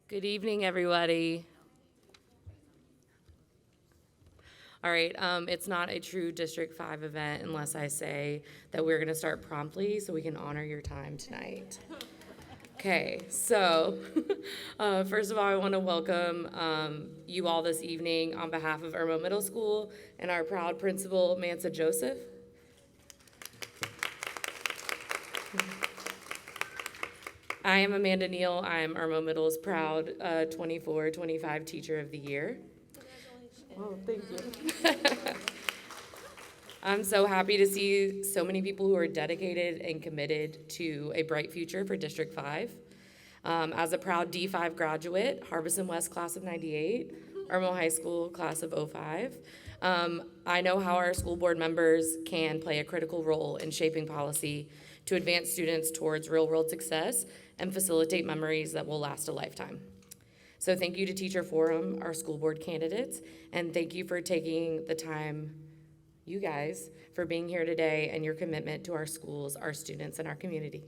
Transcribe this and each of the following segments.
Good evening, everybody. All right, it's not a true District 5 event unless I say that we're going to start promptly so we can honor your time tonight. Okay, so first of all, I want to welcome you all this evening on behalf of Irmo Middle School and our proud principal, Mansa Joseph. I am Amanda Neal. I am Irmo Middle's proud 24-25 Teacher of the Year. Oh, thank you. I'm so happy to see so many people who are dedicated and committed to a bright future for District 5. As a proud D5 graduate, Harbison West class of 98, Irmo High School class of 05, I know how our school board members can play a critical role in shaping policy to advance students towards real-world success and facilitate memories that will last a lifetime. So thank you to Teacher Forum, our school board candidates, and thank you for taking the time, you guys, for being here today and your commitment to our schools, our students, and our community.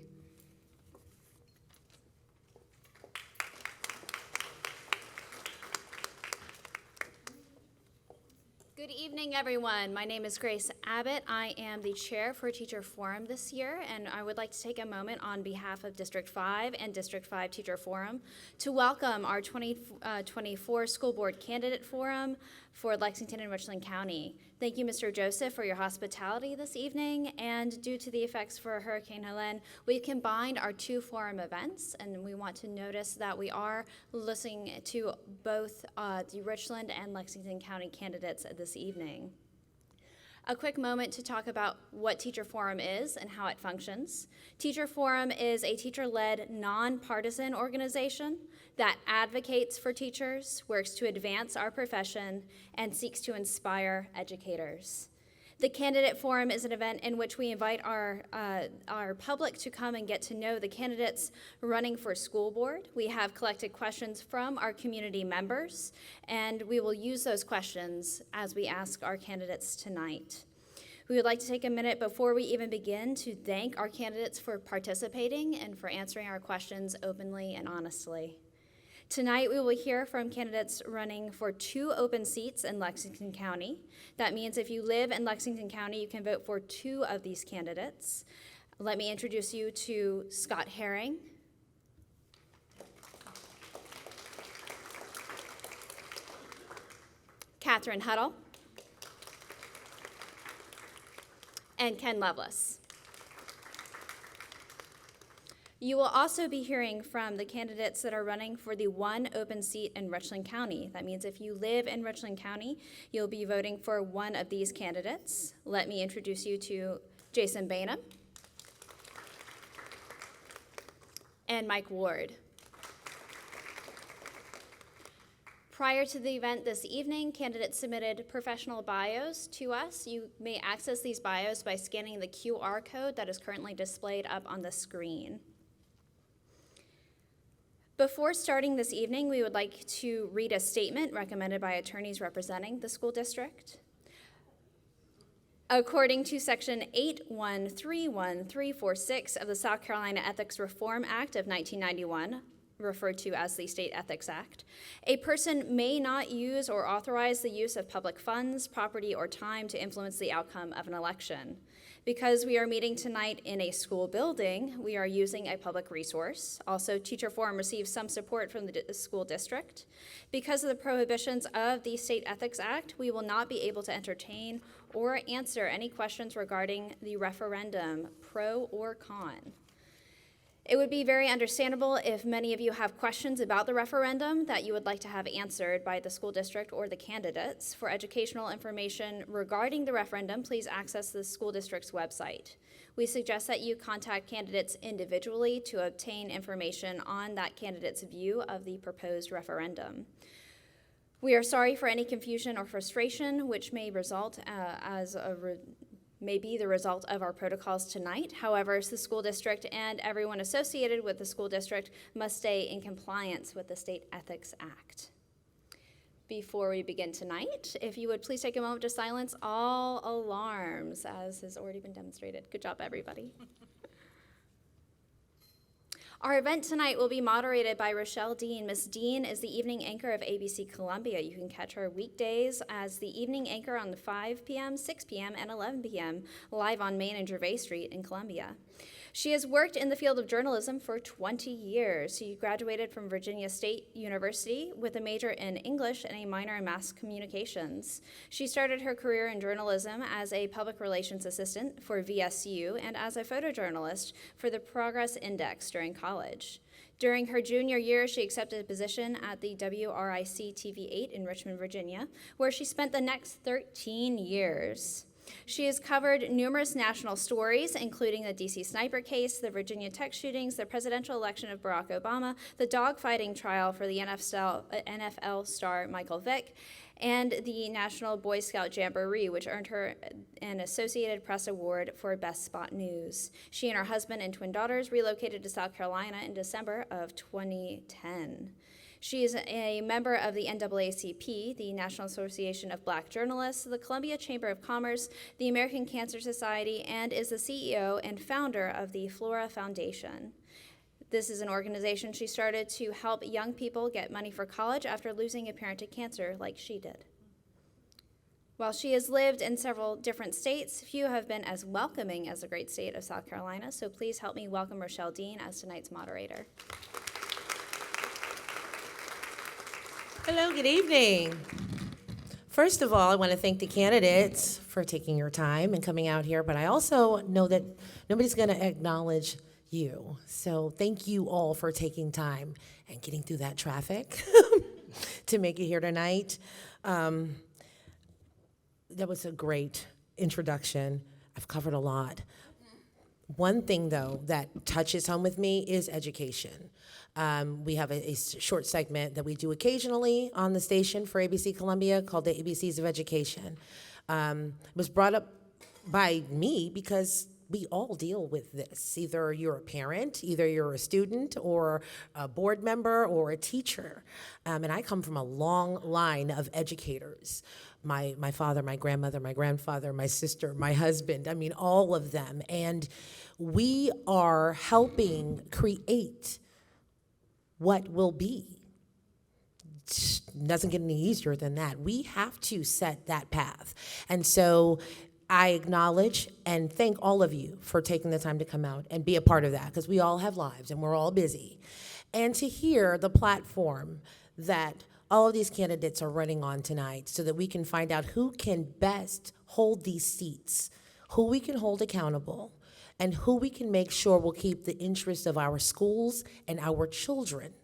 Good evening, everyone. My name is Grace Abbott. I am the chair for Teacher Forum this year, and I would like to take a moment on behalf of District 5 and District 5 Teacher Forum to welcome our 2024 School Board Candidate Forum for Lexington and Richland County. Thank you, Mr. Joseph, for your hospitality this evening, and due to the effects for Hurricane Helene, we combined our two forum events, and we want to notice that we are listening to both the Richland and Lexington County candidates this evening. A quick moment to talk about what Teacher Forum is and how it functions. Teacher Forum is a teacher-led, nonpartisan organization that advocates for teachers, works to advance our profession, and seeks to inspire educators. The Candidate Forum is an event in which we invite our public to come and get to know the candidates running for school board. We have collected questions from our community members, and we will use those questions as we ask our candidates tonight. We would like to take a minute before we even begin to thank our candidates for participating and for answering our questions openly and honestly. Tonight, we will hear from candidates running for 2 open seats in Lexington County. That means if you live in Lexington County, you can vote for 2 of these candidates. Let me introduce you to Scott Herring, Catherine Huddle, and Ken Lovelace. You will also be hearing from the candidates that are running for the 1 open seat in Richland County. That means if you live in Richland County, you'll be voting for 1 of these candidates. Let me introduce you to Jason Bainham and Mike Ward. Prior to the event this evening, candidates submitted professional bios to us. You may access these bios by scanning the QR code that is currently displayed up on the screen. Before starting this evening, we would like to read a statement recommended by attorneys representing the school district. According to Section 8131346 of the South Carolina Ethics Reform Act of 1991, referred to as the State Ethics Act, a person may not use or authorize the use of public funds, property, or time to influence the outcome of an election. Because we are meeting tonight in a school building, we are using a public resource. Also, Teacher Forum receives some support from the school district. Because of the prohibitions of the State Ethics Act, we will not be able to entertain or answer any questions regarding the referendum, pro or con. It would be very understandable if many of you have questions about the referendum that you would like to have answered by the school district or the candidates. For educational information regarding the referendum, please access the school district's website. We suggest that you contact candidates individually to obtain information on that candidate's view of the proposed referendum. We are sorry for any confusion or frustration which may result may be the result of our protocols tonight. However, the school district and everyone associated with the school district must stay in compliance with the State Ethics Act. Before we begin tonight, if you would please take a moment to silence all alarms, as has already been demonstrated. Good job, everybody. Our event tonight will be moderated by Rochelle Dean. Miss Dean is the evening anchor of ABC Columbia. You can catch her weekdays as the evening anchor on 5 p.m., 6 p.m., and 11 p.m. live on Main and Gervais Street in Columbia. She has worked in the field of journalism for 20 years. She graduated from Virginia State University with a major in English and a minor in mass communications. She started her career in journalism as a public relations assistant for VSU and as a photojournalist for the Progress Index during college. During her junior year, she accepted a position at the WRIC TV8 in Richmond, Virginia, where she spent the next 13 years. She has covered numerous national stories, including the D.C. sniper case, the Virginia Tech shootings, the presidential election of Barack Obama, the dogfighting trial for the NFL star Michael Vick, and the National Boy Scout Jamboree, which earned her an Associated Press Award for Best Spot News. She and her husband and twin daughters relocated to South Carolina in December of 2010. She is a member of the NAACP, the National Association of Black Journalists, the Columbia Chamber of Commerce, the American Cancer Society, and is the CEO and founder of the Flora Foundation. This is an organization she started to help young people get money for college after losing a parent to cancer like she did. While she has lived in several different states, few have been as welcoming as the great state of South Carolina, so please help me welcome Rochelle Dean as tonight's moderator. Hello, good evening. First of all, I want to thank the candidates for taking your time and coming out here, but I also know that nobody's going to acknowledge you. So thank you all for taking time and getting through that traffic to make it here tonight. That was a great introduction. I've covered a lot. One thing, though, that touches home with me is education. We have a short segment that we do occasionally on the station for ABC Columbia called the ABCs of Education. It was brought up by me because we all deal with this. Either you're a parent, either you're a student, or a board member, or a teacher. And I come from a long line of educators. My father, my grandmother, my grandfather, my sister, my husband, I mean, all of them. And we are helping create what will be. It doesn't get any easier than that. We have to set that path. And so I acknowledge and thank all of you for taking the time to come out and be a part of that, because we all have lives and we're all busy. And to hear the platform that all of these candidates are running on tonight so that we can find out who can best hold these seats, who we can hold accountable, and who we can make sure will keep the interests of our schools and our children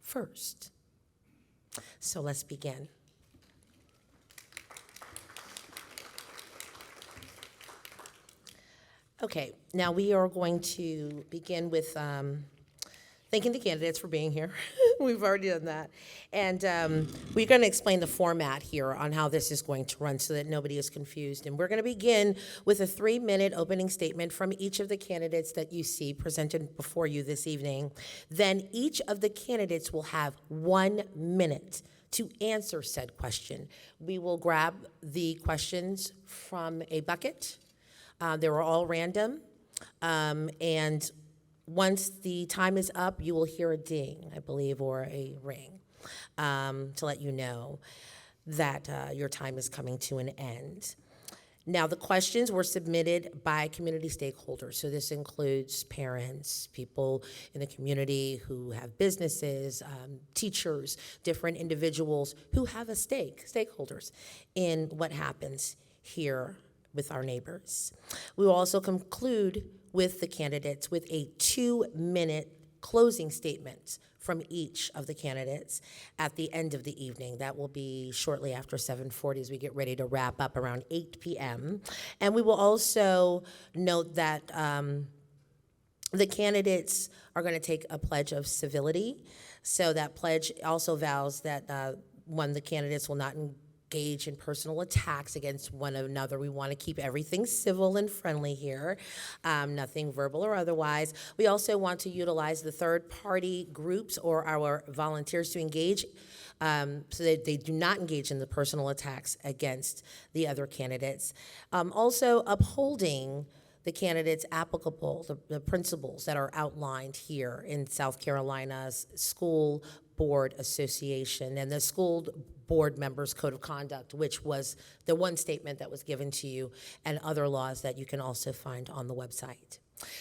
first. So let's begin. Okay, now we are going to begin with thanking the candidates for being here. We've already done that. And we're going to explain the format here on how this is going to run so that nobody is confused. And we're going to begin with a 3-minute opening statement from each of the candidates that you see presented before you this evening. Then each of the candidates will have 1 minute to answer said question. We will grab the questions from a bucket. They were all random. And once the time is up, you will hear a ding, I believe, or a ring, to let you know that your time is coming to an end. Now, the questions were submitted by community stakeholders. So this includes parents, people in the community who have businesses, teachers, different individuals who have a stakeholders in what happens here with our neighbors. We will also conclude with the candidates with a 2-minute closing statement from each of the candidates at the end of the evening. That will be shortly after 7:40 as we get ready to wrap up around 8 p.m. And we will also note that the candidates are going to take a pledge of civility. So that pledge also vows that one, the candidates will not engage in personal attacks against one another. We want to keep everything civil and friendly here, nothing verbal or otherwise. We also want to utilize the third-party groups or our volunteers to engage so that they do not engage in the personal attacks against the other candidates. Also upholding the candidates applicable, the principles that are outlined here in South Carolina's School Board Association and the School Board Members Code of Conduct, which was the one statement that was given to you, and other laws that you can also find on the website.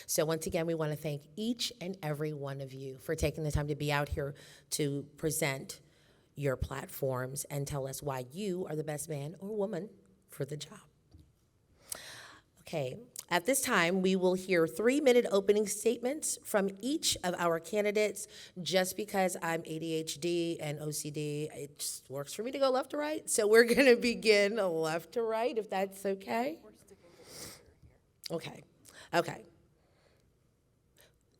So once again, we want to thank each and every one of you for taking the time to be out here to present your platforms and tell us why you are the best man or woman for the job. Okay, at this time, we will hear 3-minute opening statements from each of our candidates. Just because I'm ADHD and OCD, it just works for me to go left to right. So we're going to begin left to right, if that's okay. Okay.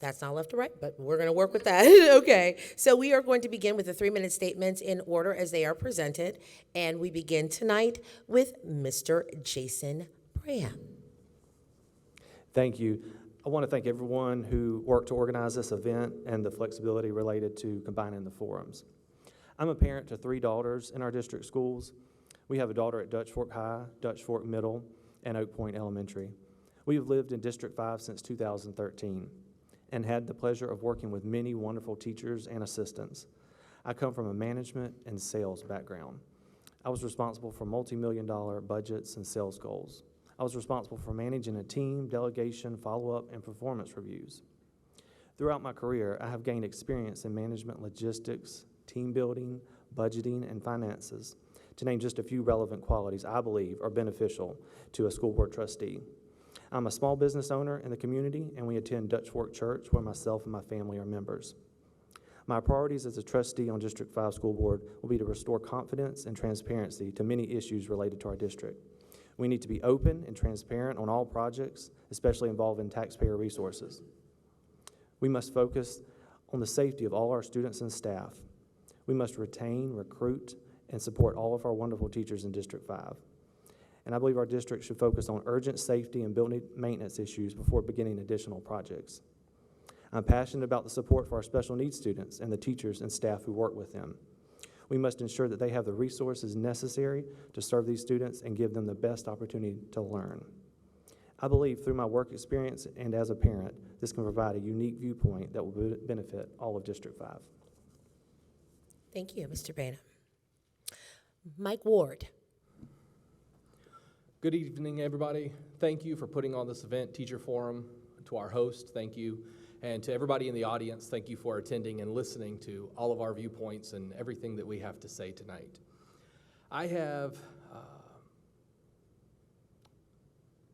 That's not left to right, but we're going to work with that. Okay, so we are going to begin with the 3-minute statements in order as they are presented. And we begin tonight with Mr. Jason Bram. Thank you. I want to thank everyone who worked to organize this event and the flexibility related to combining the forums. I'm a parent to 3 daughters in our district schools. We have a daughter at Dutch Fork High, Dutch Fork Middle, and Oak Point Elementary. We have lived in District 5 since 2013 and had the pleasure of working with many wonderful teachers and assistants. I come from a management and sales background. I was responsible for multi-million-dollar budgets and sales goals. I was responsible for managing a team, delegation, follow-up, and performance reviews. Throughout my career, I have gained experience in management logistics, team building, budgeting, and finances, to name just a few relevant qualities I believe are beneficial to a school board trustee. I'm a small business owner in the community, and we attend Dutch Fork Church, where myself and my family are members. My priorities as a trustee on District 5 School Board will be to restore confidence and transparency to many issues related to our district. We need to be open and transparent on all projects, especially involving taxpayer resources. We must focus on the safety of all our students and staff. We must retain, recruit, and support all of our wonderful teachers in District 5. And I believe our district should focus on urgent safety and building maintenance issues before beginning additional projects. I'm passionate about the support for our special needs students and the teachers and staff who work with them. We must ensure that they have the resources necessary to serve these students and give them the best opportunity to learn. I believe through my work experience and as a parent, this can provide a unique viewpoint that will benefit all of District 5. Thank you, Mr. Bana. Mike Ward. Good evening, everybody. Thank you for putting on this event, Teacher Forum. To our host, thank you. And to everybody in the audience, thank you for attending and listening to all of our viewpoints and everything that we have to say tonight. I have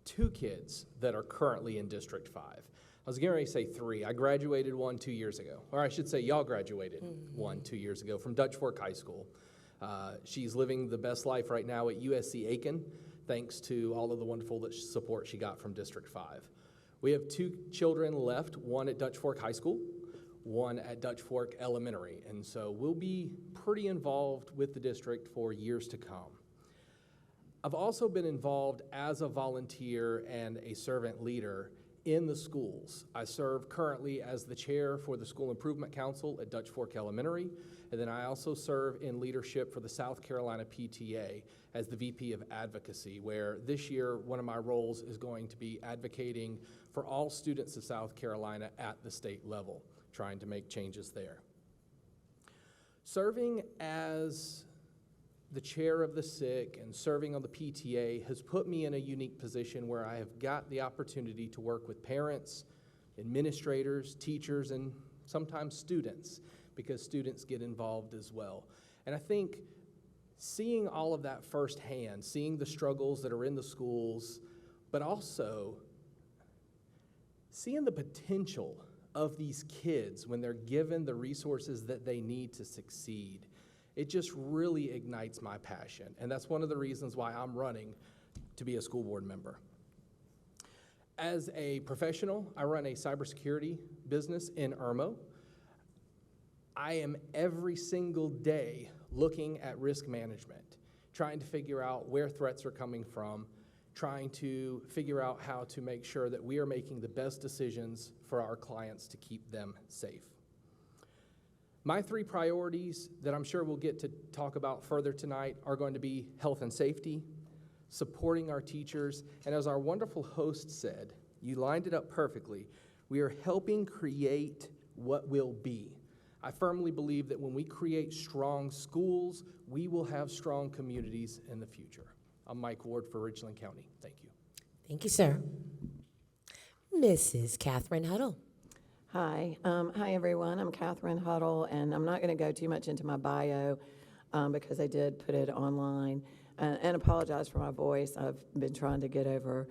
2 kids that are currently in District 5. I was getting ready to say 3. I graduated one 2 years ago. Or I should say y'all graduated one 2 years ago from Dutch Fork High School. She's living the best life right now at USC Aiken, thanks to all of the wonderful support she got from District 5. We have 2 children left, one at Dutch Fork High School, one at Dutch Fork Elementary, and so we'll be pretty involved with the district for years to come. I've also been involved as a volunteer and a servant leader in the schools. I serve currently as the chair for the School Improvement Council at Dutch Fork Elementary, and then I also serve in leadership for the South Carolina PTA as the VP of Advocacy, where this year one of my roles is going to be advocating for all students of South Carolina at the state level, trying to make changes there. Serving as the chair of the SIC and serving on the PTA has put me in a unique position where I have got the opportunity to work with parents, administrators, teachers, and sometimes students, because students get involved as well. And I think seeing all of that firsthand, seeing the struggles that are in the schools, but also seeing the potential of these kids when they're given the resources that they need to succeed, it just really ignites my passion. And that's one of the reasons why I'm running to be a school board member. As a professional, I run a cybersecurity business in Irmo. I am every single day looking at risk management, trying to figure out where threats are coming from, trying to figure out how to make sure that we are making the best decisions for our clients to keep them safe. My 3 priorities that I'm sure we'll get to talk about further tonight are going to be health and safety, supporting our teachers, and as our wonderful host said, You lined it up perfectly. We are helping create what will be. I firmly believe that when we create strong schools, we will have strong communities in the future. I'm Mike Ward for Richland County. Thank you. Thank you, sir. Mrs. Catherine Huddle. Hi. Hi, everyone. I'm Catherine Huddle, and I'm not going to go too much into my bio because I did put it online. And apologize for my voice. I've been trying to get over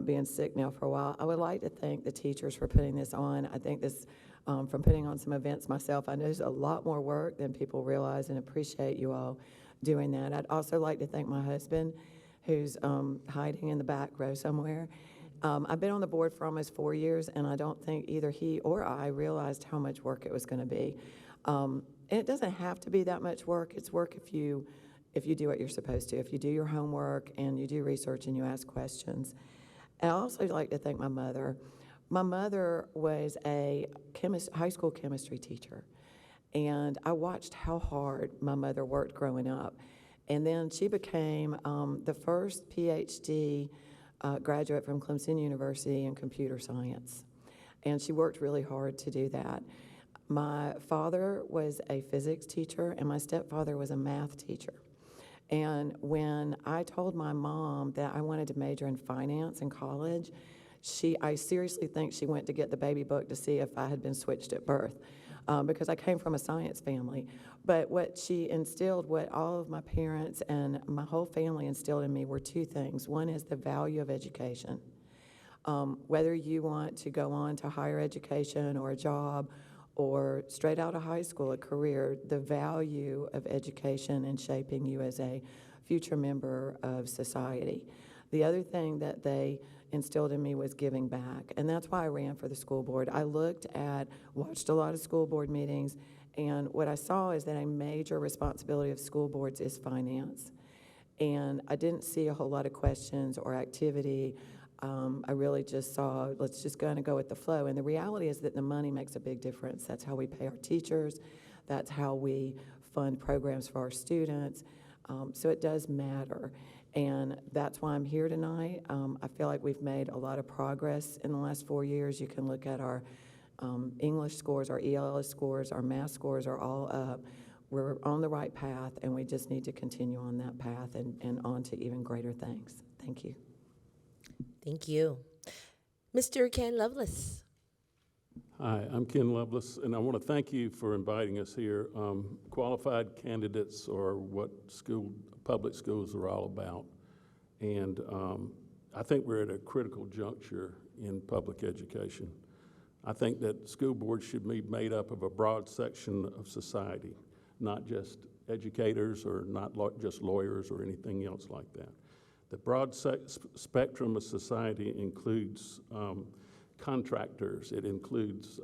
being sick now for a while. I would like to thank the teachers for putting this on. I think this, from putting on some events myself, I know there's a lot more work than people realize, and appreciate you all doing that. I'd also like to thank my husband, who's hiding in the back row somewhere. I've been on the board for almost 4 years, and I don't think either he or I realized how much work it was going to be. And it doesn't have to be that much work. It's work if you do what you're supposed to, if you do your homework and you do research and you ask questions. And I also like to thank my mother. My mother was a high school chemistry teacher, and I watched how hard my mother worked growing up. And then she became the first PhD graduate from Clemson University in computer science. And she worked really hard to do that. My father was a physics teacher, and my stepfather was a math teacher. And when I told my mom that I wanted to major in finance in college, I seriously think she went to get the baby book to see if I had been switched at birth, because I came from a science family. But what she instilled, what all of my parents and my whole family instilled in me, were two things. One is the value of education. Whether you want to go on to higher education or a job, or straight out of high school, a career, the value of education and shaping you as a future member of society. The other thing that they instilled in me was giving back, and that's why I ran for the school board. I watched a lot of school board meetings, and what I saw is that a major responsibility of school boards is finance. And I didn't see a whole lot of questions or activity. I really just saw, let's just kind of go with the flow. And the reality is that the money makes a big difference. That's how we pay our teachers. That's how we fund programs for our students. So it does matter. And that's why I'm here tonight. I feel like we've made a lot of progress in the last 4 years. You can look at our English scores, our ELS scores, our math scores are all up. We're on the right path, and we just need to continue on that path and on to even greater things. Thank you. Thank you. Mr. Ken Lovelace. Hi, I'm Ken Lovelace, and I want to thank you for inviting us here. Qualified candidates are what public schools are all about, and I think we're at a critical juncture in public education. I think that school boards should be made up of a broad section of society, not just educators or not just lawyers or anything else like that. The broad spectrum of society includes contractors, it includes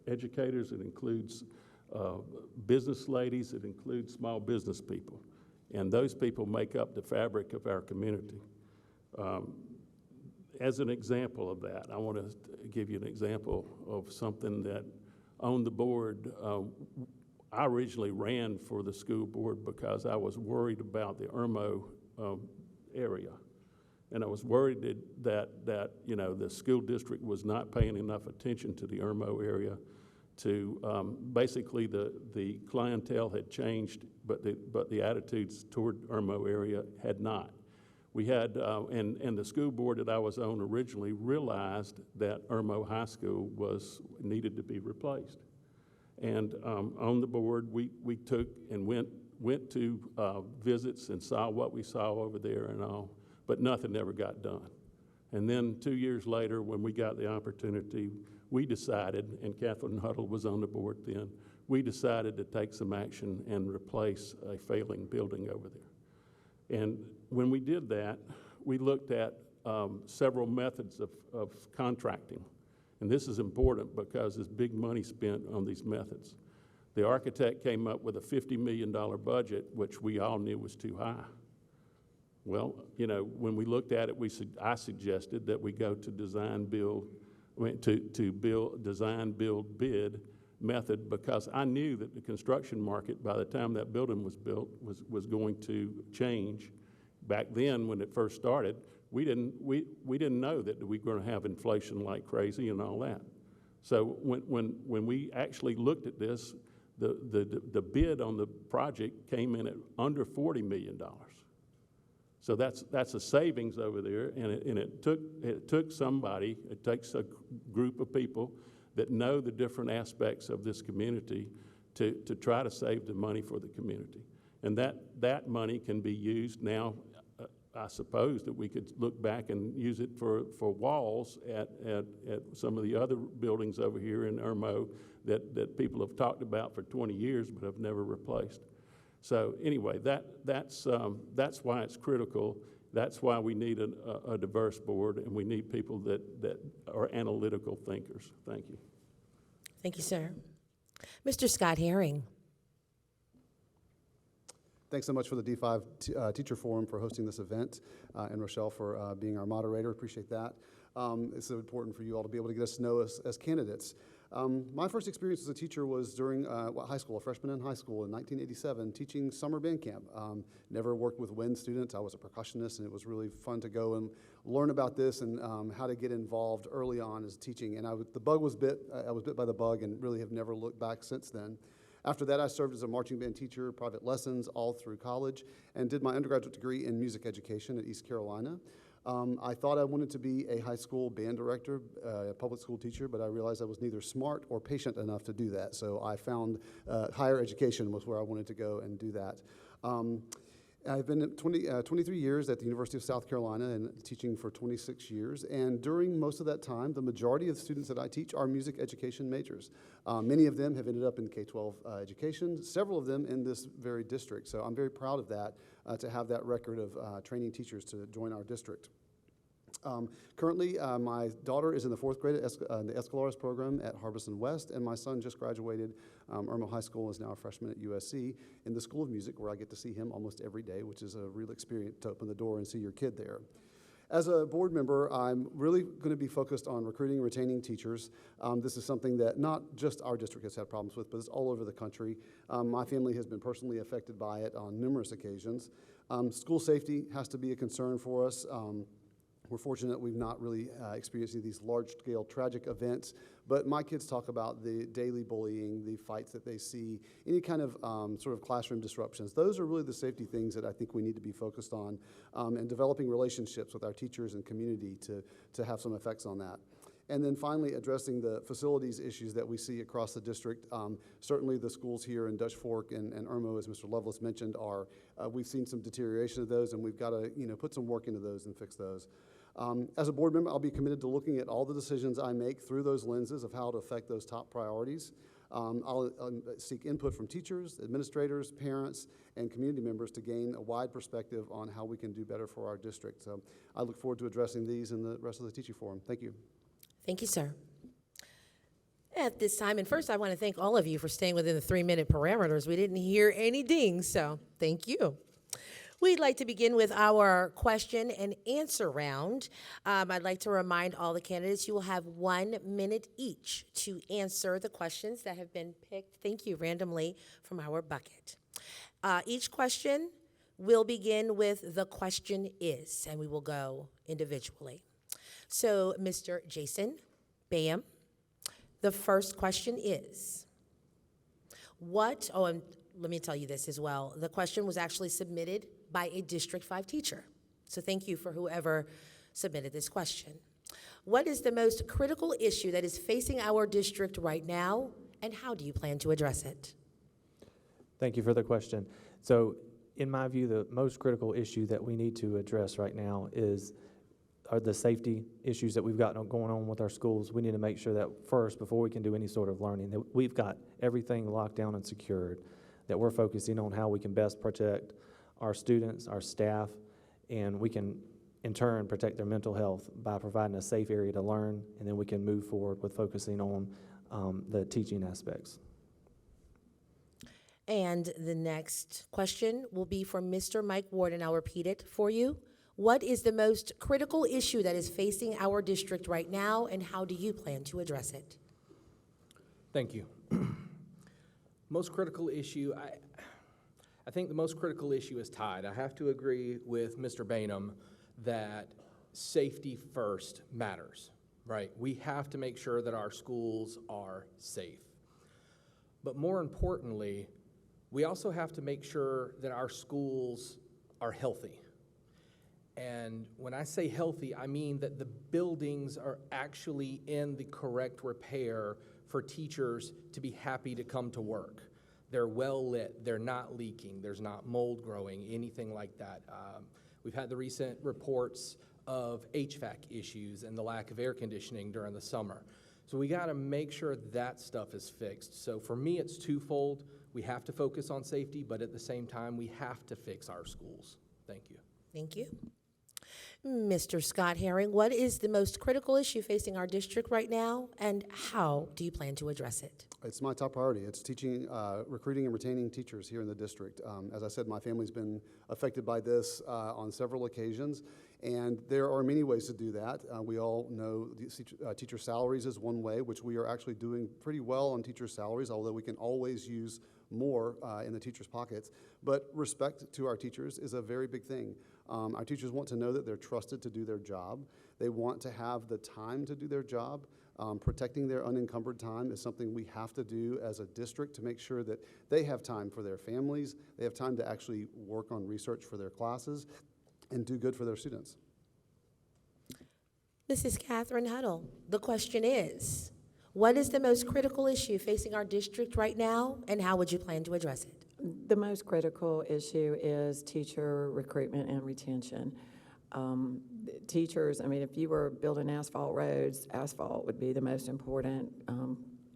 educators, it includes business ladies, it includes small business people. And those people make up the fabric of our community. As an example of that, I want to give you an example of something that on the board, I originally ran for the school board because I was worried about the Irmo area. And I was worried that the school district was not paying enough attention to the Irmo area. Basically the clientele had changed, but the attitudes toward Irmo area had not. We had, and the school board that I was on originally realized that Irmo High School needed to be replaced. And on the board, we took and went to visits and saw what we saw over there and all, but nothing ever got done. And then 2 years later, when we got the opportunity, we decided, and Catherine Huddle was on the board then, we decided to take some action and replace a failing building over there. And when we did that, we looked at several methods of contracting. And this is important because there's big money spent on these methods. The architect came up with a $50 million budget, which we all knew was too high. Well, when we looked at it, I suggested that we go to design, build, bid method, because I knew that the construction market, by the time that building was built, was going to change back then, when it first started, we didn't know that we were going to have inflation like crazy and all that. So when we actually looked at this, the bid on the project came in at under $40 million. So that's a savings over there, and it took somebody, it takes a group of people that know the different aspects of this community to try to save the money for the community. And that money can be used now. I suppose that we could look back and use it for walls at some of the other buildings over here in Irmo that people have talked about for 20 years but have never replaced. So anyway, that's why it's critical. That's why we need a diverse board, and we need people that are analytical thinkers. Thank you. Thank you, sir. Mr. Scott Herring. Thanks so much for the D5 Teacher Forum for hosting this event, and Rochelle for being our moderator. Appreciate that. It's so important for you all to be able to get us to know us as candidates. My first experience as a teacher was during high school, a freshman in high school in 1987, teaching summer band camp. Never worked with wind students. I was a percussionist, and it was really fun to go and learn about this and how to get involved early on as teaching. And I was bit by the bug and really have never looked back since then. After that, I served as a marching band teacher, private lessons all through college, and did my undergraduate degree in music education at East Carolina. I thought I wanted to be a high school band director, a public school teacher, but I realized I was neither smart or patient enough to do that. So I found higher education was where I wanted to go and do that. I've been 23 years at the University of South Carolina and teaching for 26 years. And during most of that time, the majority of the students that I teach are music education majors. Many of them have ended up in K-12 education, several of them in this very district. So I'm very proud of that, to have that record of training teachers to join our district. Currently, my daughter is in the 4th grade in the Escalares program at Harbison West, and my son just graduated Irmo High School and is now a freshman at USC in the School of Music, where I get to see him almost every day, which is a real experience to open the door and see your kid there. As a board member, I'm really going to be focused on recruiting and retaining teachers. This is something that not just our district has had problems with, but it's all over the country. My family has been personally affected by it on numerous occasions. School safety has to be a concern for us. We're fortunate we've not really experienced any of these large-scale tragic events, but my kids talk about the daily bullying, the fights that they see, any kind of sort of classroom disruptions. Those are really the safety things that I think we need to be focused on, and developing relationships with our teachers and community to have some effects on that. And then finally, addressing the facilities issues that we see across the district. Certainly the schools here in Dutch Fork and Irmo, as Mr. Lovelace mentioned, we've seen some deterioration of those, and we've got to put some work into those and fix those. As a board member, I'll be committed to looking at all the decisions I make through those lenses of how to affect those top priorities. I'll seek input from teachers, administrators, parents, and community members to gain a wide perspective on how we can do better for our district. So I look forward to addressing these in the rest of the teaching forum. Thank you. Thank you, sir. At this time, and first I want to thank all of you for staying within the 3-minute parameters. We didn't hear any dings, so thank you. We'd like to begin with our question and answer round. I'd like to remind all the candidates you will have 1 minute each to answer the questions that have been picked, thank you, randomly from our bucket. Each question will begin with the question is, and we will go individually. So, Mr. Jason Bam, the first question is, and let me tell you this as well. The question was actually submitted by a District 5 teacher. So thank you for whoever submitted this question. What is the most critical issue that is facing our district right now, and how do you plan to address it? Thank you for the question. So in my view, the most critical issue that we need to address right now are the safety issues that we've got going on with our schools. We need to make sure that first, before we can do any sort of learning, that we've got everything locked down and secured, that we're focusing on how we can best protect our students, our staff, and we can, in turn, protect their mental health by providing a safe area to learn, and then we can move forward with focusing on the teaching aspects. And the next question will be for Mr. Mike Ward, and I'll repeat it for you. What is the most critical issue that is facing our district right now, and how do you plan to address it? Thank you. Most critical issue, I think the most critical issue is tied. I have to agree with Mr. Bainum that safety first matters, right? We have to make sure that our schools are safe. But more importantly, we also have to make sure that our schools are healthy. And when I say healthy, I mean that the buildings are actually in the correct repair for teachers to be happy to come to work. They're well lit, they're not leaking, there's not mold growing, anything like that. We've had the recent reports of HVAC issues and the lack of air conditioning during the summer. So we gotta make sure that stuff is fixed. So for me, it's twofold. We have to focus on safety, but at the same time, we have to fix our schools. Thank you. Thank you. Mr. Scott Herring, what is the most critical issue facing our district right now, and how do you plan to address it? It's my top priority. It's teaching, recruiting and retaining teachers here in the district. As I said, my family's been affected by this on several occasions, and there are many ways to do that. We all know teacher salaries is one way, which we are actually doing pretty well on teacher salaries, although we can always use more in the teachers' pockets. But respect to our teachers is a very big thing. Our teachers want to know that they're trusted to do their job. They want to have the time to do their job. Protecting their unencumbered time is something we have to do as a district to make sure that they have time for their families, they have time to actually work on research for their classes, and do good for their students. Mrs. Catherine Huddle, the question is, what is the most critical issue facing our district right now, and how would you plan to address it? The most critical issue is teacher recruitment and retention. Teachers, I mean, if you were building asphalt roads, asphalt would be the most important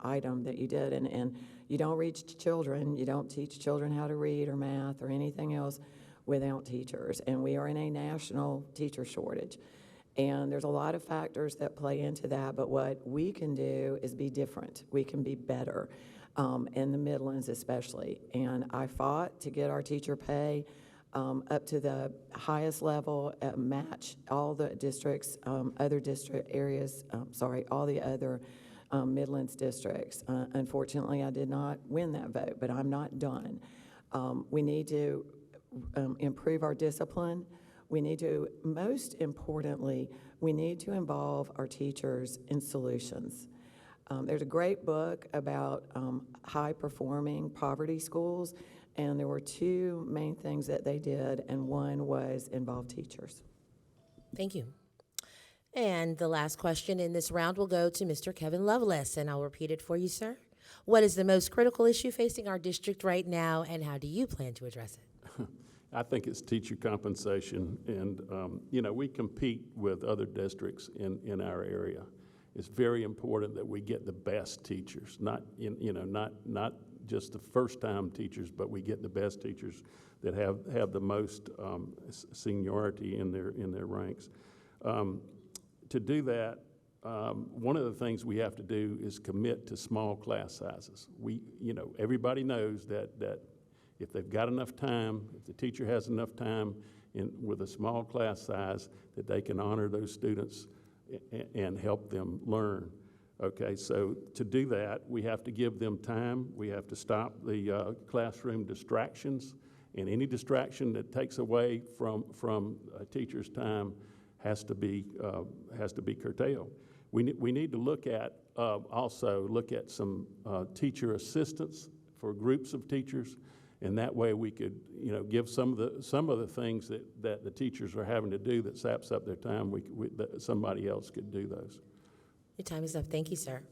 item that you did. And you don't reach children, you don't teach children how to read or math or anything else without teachers. And we are in a national teacher shortage. And there's a lot of factors that play into that, but what we can do is be different. We can be better, in the Midlands especially. And I fought to get our teacher pay up to the highest level, match all the districts, other district areas, all the other Midlands districts. Unfortunately, I did not win that vote, but I'm not done. We need to improve our discipline. We need to, most importantly, we need to involve our teachers in solutions. There's a great book about high-performing poverty schools, and there were two main things that they did, and one was involve teachers. Thank you. And the last question in this round will go to Mr. Kevin Lovelace, and I'll repeat it for you, sir. What is the most critical issue facing our district right now, and how do you plan to address it? I think it's teacher compensation, and we compete with other districts in our area. It's very important that we get the best teachers, not just the first-time teachers, but we get the best teachers that have the most seniority in their ranks. To do that, one of the things we have to do is commit to small class sizes. Everybody knows that if they've got enough time, if the teacher has enough time with a small class size, that they can honor those students and help them learn. Okay, so to do that, we have to give them time. We have to stop the classroom distractions, and any distraction that takes away from a teacher's time has to be curtailed. We need to look at also look at some teacher assistants for groups of teachers, and that way we could give some of the things that the teachers are having to do that saps up their time. That somebody else could do those. Your time is up. Thank you, sir.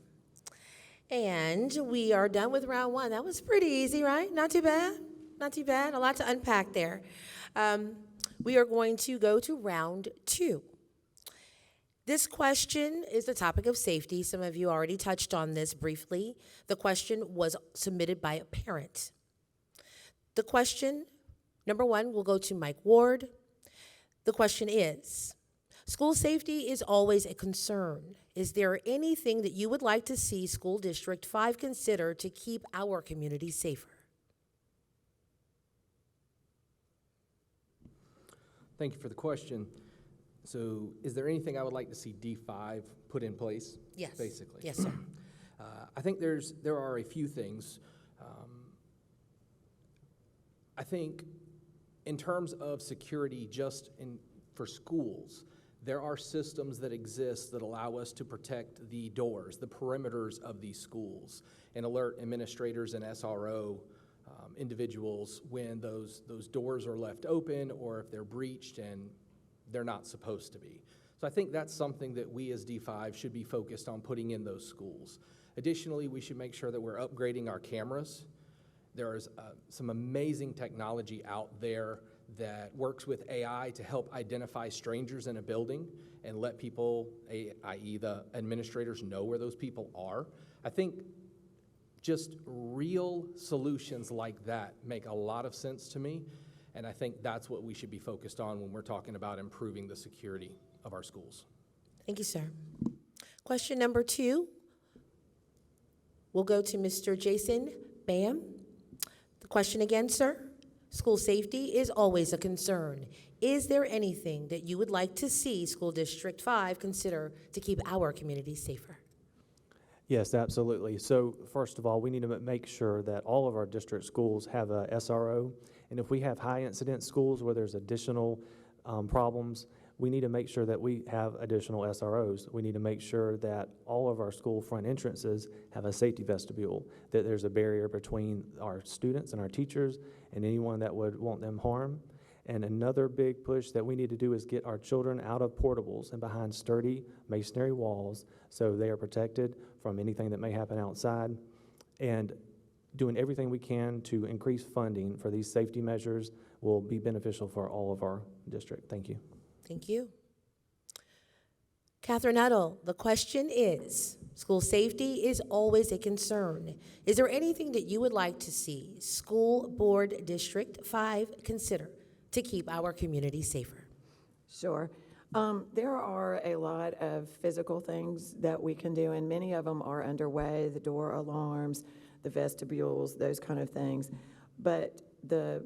And we are done with round one. That was pretty easy, right? Not too bad. Not too bad. A lot to unpack there. We are going to go to round two. This question is the topic of safety. Some of you already touched on this briefly. The question was submitted by a parent. The question, number one, will go to Mike Ward. The question is, school safety is always a concern. Is there anything that you would like to see School District 5 consider to keep our community safer? Thank you for the question. So is there anything I would like to see D5 put in place? Yes. Basically. Yes, sir. I think there are a few things. I think in terms of security for schools, there are systems that exist that allow us to protect the doors, the perimeters of these schools, and alert administrators and SRO individuals when those doors are left open or if they're breached and they're not supposed to be. So I think that's something that we as D5 should be focused on putting in those schools. Additionally, we should make sure that we're upgrading our cameras. There is some amazing technology out there that works with AI to help identify strangers in a building and let people, i.e. the administrators, know where those people are. I think just real solutions like that make a lot of sense to me, and I think that's what we should be focused on when we're talking about improving the security of our schools. Thank you, sir. Question number 2 will go to Mr. Jason Bam. The question again, sir. School safety is always a concern. Is there anything that you would like to see School District 5 consider to keep our community safer? Yes, absolutely. So first of all, we need to make sure that all of our district schools have a SRO. And if we have high incident schools where there's additional problems, we need to make sure that we have additional SROs. We need to make sure that all of our school front entrances have a safety vestibule, that there's a barrier between our students and our teachers and anyone that would want them harm. And another big push that we need to do is get our children out of portables and behind sturdy masonry walls so they are protected from anything that may happen outside, and doing everything we can to increase funding for these safety measures will be beneficial for all of our district. Thank you. Thank you. Catherine Huddle, the question is, school safety is always a concern. Is there anything that you would like to see School Board District 5 consider to keep our community safer? Sure. There are a lot of physical things that we can do, and many of them are underway, the door alarms, the vestibules, those kind of things. But the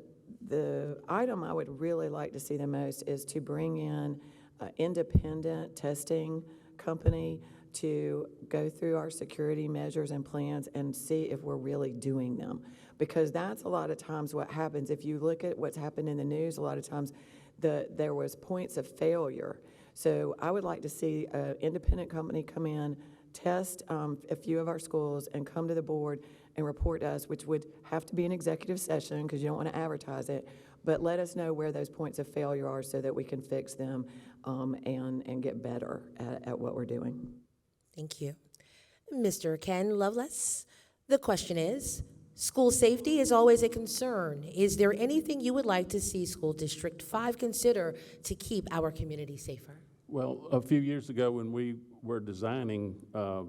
item I would really like to see the most is to bring in an independent testing company to go through our security measures and plans and see if we're really doing them. Because that's a lot of times what happens. If you look at what's happened in the news, a lot of times there was points of failure. So I would like to see an independent company come in, test a few of our schools, and come to the board and report to us, which would have to be an executive session because you don't want to advertise it, but let us know where those points of failure are so that we can fix them and get better at what we're doing. Thank you. Mr. Ken Lovelace, the question is, school safety is always a concern. Is there anything you would like to see School District 5 consider to keep our community safer? Well, a few years ago when we were designing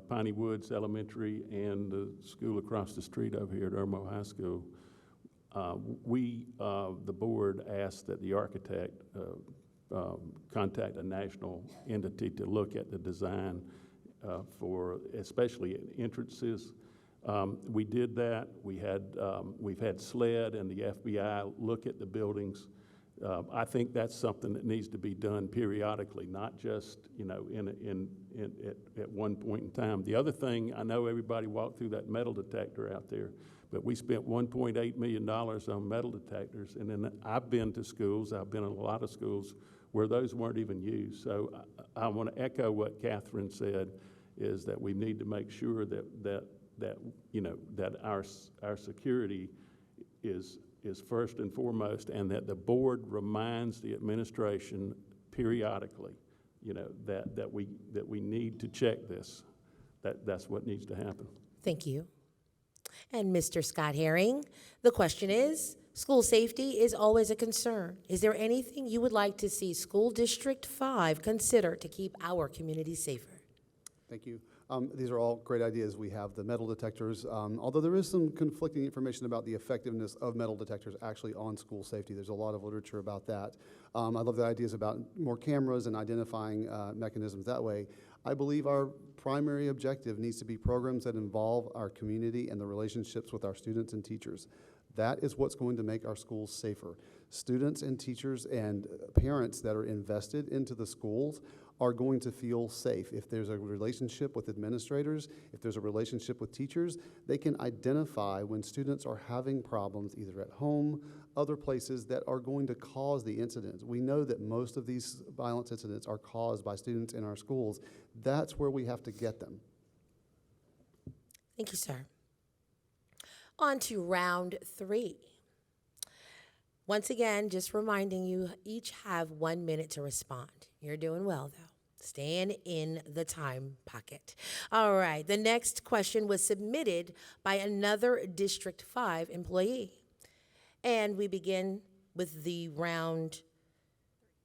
Piney Woods Elementary and the school across the street over here at Irmo High School, the board asked that the architect contact a national entity to look at the design for especially entrances. We did that. We've had SLED and the FBI look at the buildings. I think that's something that needs to be done periodically, not just at one point in time. The other thing, I know everybody walked through that metal detector out there, but we spent $1.8 million on metal detectors, and then I've been to schools, I've been in a lot of schools where those weren't even used. So I want to echo what Catherine said, is that we need to make sure that our security is first and foremost, and that the board reminds the administration periodically, that we need to check this. That's what needs to happen. Thank you. And Mr. Scott Herring, the question is, school safety is always a concern. Is there anything you would like to see School District 5 consider to keep our community safer? Thank you. These are all great ideas. We have the metal detectors, although there is some conflicting information about the effectiveness of metal detectors actually on school safety. There's a lot of literature about that. I love the ideas about more cameras and identifying mechanisms that way. I believe our primary objective needs to be programs that involve our community and the relationships with our students and teachers. That is what's going to make our schools safer. Students and teachers and parents that are invested into the schools are going to feel safe. If there's a relationship with administrators, if there's a relationship with teachers, they can identify when students are having problems either at home other places that are going to cause the incidents. We know that most of these violence incidents are caused by students in our schools. That's where we have to get them. Thank you, sir. On to round 3. Once again, just reminding you, each have 1 minute to respond. You're doing well, though. Staying in the time pocket. All right, the next question was submitted by another District 5 employee. And we begin with the round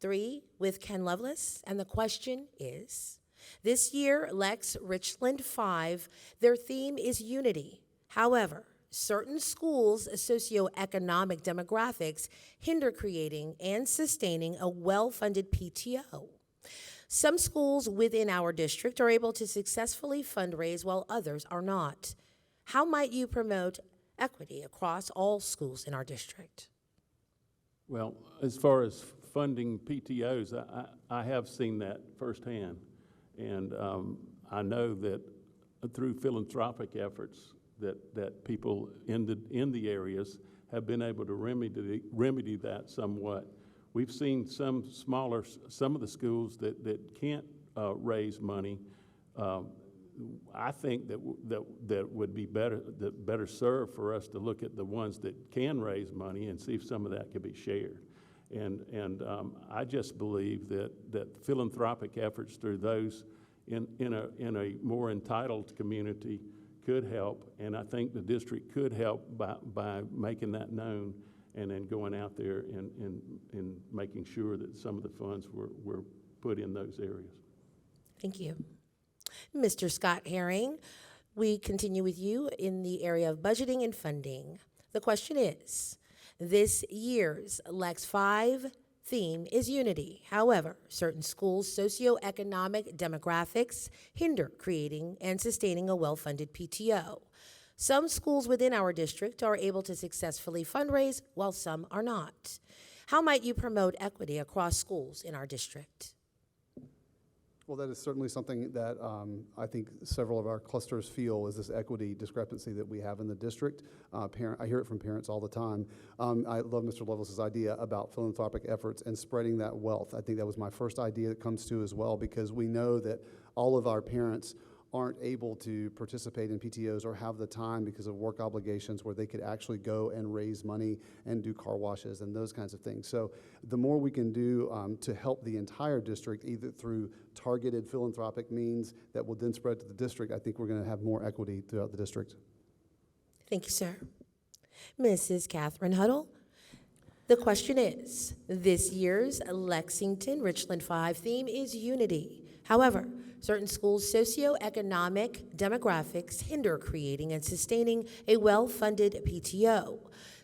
3 with Ken Lovelace. And the question is, this year, Lex Richland 5, their theme is unity. However, certain schools' socioeconomic demographics hinder creating and sustaining a well-funded PTO. Some schools within our district are able to successfully fundraise while others are not. How might you promote equity across all schools in our district? Well, as far as funding PTOs, I have seen that firsthand. And I know that through philanthropic efforts that people in the areas have been able to remedy that somewhat. We've seen some of the schools that can't raise money. I think that would be better served for us to look at the ones that can raise money and see if some of that could be shared. And I just believe that philanthropic efforts through those in a more entitled community could help, and I think the district could help by making that known and then going out there and making sure that some of the funds were put in those areas. Thank you. Mr. Scott Herring, we continue with you in the area of budgeting and funding. The question is, this year's Lex 5 theme is unity. However, certain schools' socioeconomic demographics hinder creating and sustaining a well-funded PTO. Some schools within our district are able to successfully fundraise, while some are not. How might you promote equity across schools in our district? Well, that is certainly something that I think several of our clusters feel is this equity discrepancy that we have in the district. I hear it from parents all the time. I love Mr. Lovelace's idea about philanthropic efforts and spreading that wealth. I think that was my first idea that comes to as well, because we know that all of our parents aren't able to participate in PTOs or have the time because of work obligations where they could actually go and raise money and do car washes and those kinds of things. So the more we can do to help the entire district, either through targeted philanthropic means that will then spread to the district, I think we're going to have more equity throughout the district. Thank you, sir. Mrs. Catherine Huddle, the question is, this year's Lexington Richland 5 theme is unity. However, certain schools' socioeconomic demographics hinder creating and sustaining a well-funded PTO.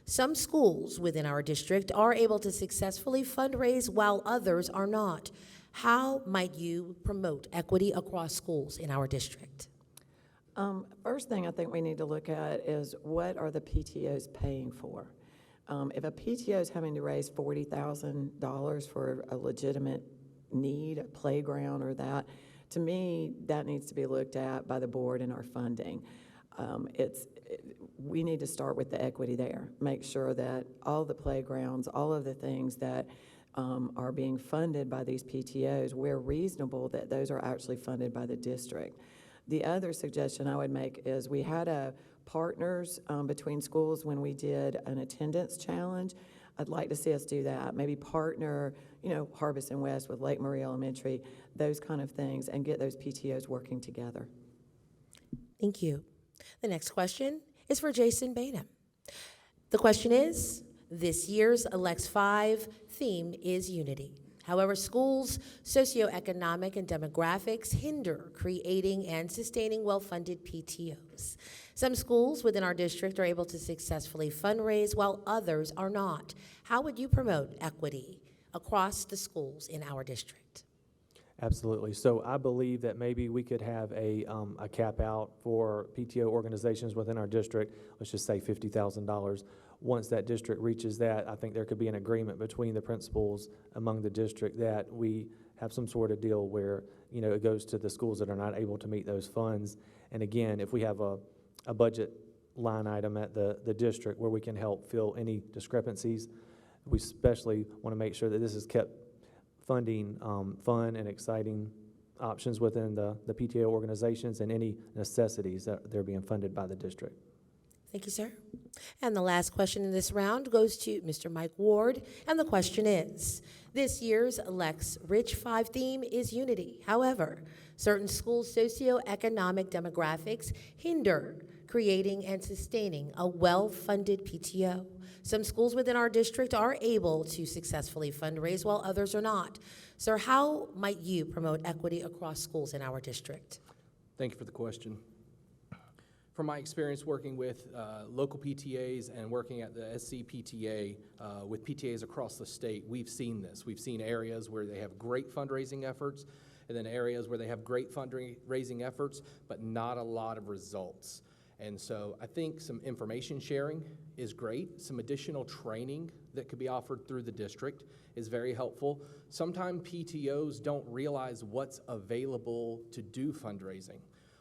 Some schools within our district are able to successfully fundraise while others are not. How might you promote equity across schools in our district? First thing I think we need to look at is what are the PTOs paying for? If a PTO is having to raise $40,000 for a legitimate need, a playground or that, to me, that needs to be looked at by the board in our funding. We need to start with the equity there. Make sure that all the playgrounds, all of the things that are being funded by these PTOs, where reasonable, that those are actually funded by the district. The other suggestion I would make is we had a partners between schools when we did an attendance challenge. I'd like to see us do that. Maybe partner, Harbison West with Lake Marie Elementary, those kind of things, and get those PTOs working together. Thank you. The next question is for Jason Bainham. The question is, this year's Lex 5 theme is unity. However, schools' socioeconomic and demographics hinder creating and sustaining well-funded PTOs. Some schools within our district are able to successfully fundraise while others are not. How would you promote equity across the schools in our district? Absolutely. So I believe that maybe we could have a cap out for PTO organizations within our district, let's just say $50,000. Once that district reaches that, I think there could be an agreement between the principals among the district that we have some sort of deal where, it goes to the schools that are not able to meet those funds. And again, if we have a budget line item at the district where we can help fill any discrepancies. We especially want to make sure that this is kept funding fun and exciting options within the PTO organizations and any necessities that they're being funded by the district. Thank you, sir. And the last question in this round goes to Mr. Mike Ward, and the question is, this year's Lex Rich 5 theme is unity. However, certain schools' socioeconomic demographics hinder creating and sustaining a well-funded PTO. Some schools within our district are able to successfully fundraise while others are not. Sir, how might you promote equity across schools in our district? Thank you for the question. From my experience working with local PTAs and working at the SCPTA with PTAs across the state, we've seen this. We've seen areas where they have great fundraising efforts and then areas where they have great fundraising efforts, but not a lot of results. And so I think some information sharing is great. Some additional training that could be offered through the district is very helpful. Sometimes PTOs don't realize what's available to do fundraising.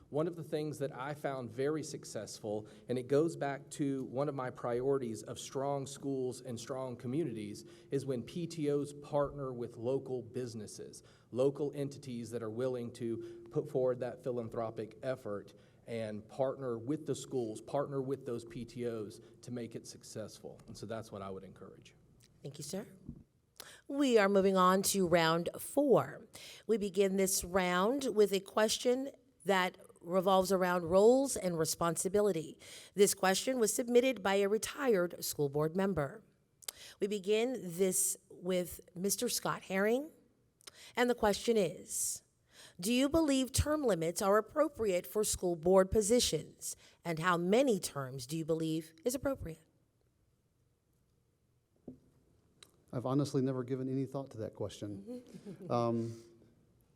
One of the things that I found very successful, and it goes back to one of my priorities of strong schools and strong communities, is when PTOs partner with local businesses, local entities that are willing to put forward that philanthropic effort and partner with the schools, partner with those PTOs to make it successful. And so that's what I would encourage. Thank you, sir. We are moving on to round 4. We begin this round with a question that revolves around roles and responsibility. This question was submitted by a retired school board member. We begin this with Mr. Scott Herring, and the question is, do you believe term limits are appropriate for school board positions, and how many terms do you believe is appropriate? I've honestly never given any thought to that question.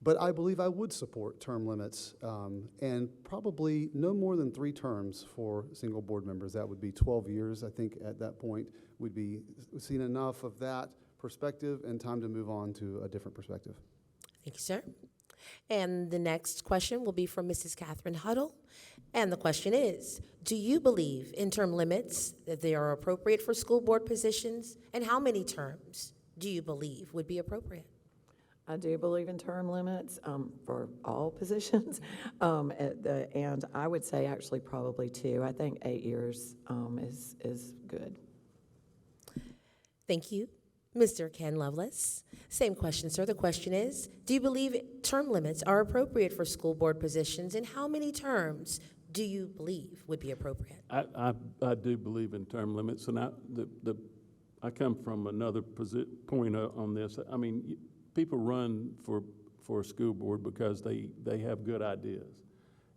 But I believe I would support term limits, and probably no more than 3 terms for single board members. That would be 12 years. I think at that point we'd be seen enough of that perspective and time to move on to a different perspective. Thank you, sir. And the next question will be from Mrs. Catherine Huddle. And the question is, do you believe in term limits, that they are appropriate for school board positions? And how many terms do you believe would be appropriate? I do believe in term limits for all positions, and I would say actually probably 2. I think 8 years is good. Thank you. Mr. Ken Lovelace. Same question, sir. The question is, do you believe term limits are appropriate for school board positions, and how many terms do you believe would be appropriate? I do believe in term limits, and I come from another point on this. I mean, people run for a school board because they have good ideas.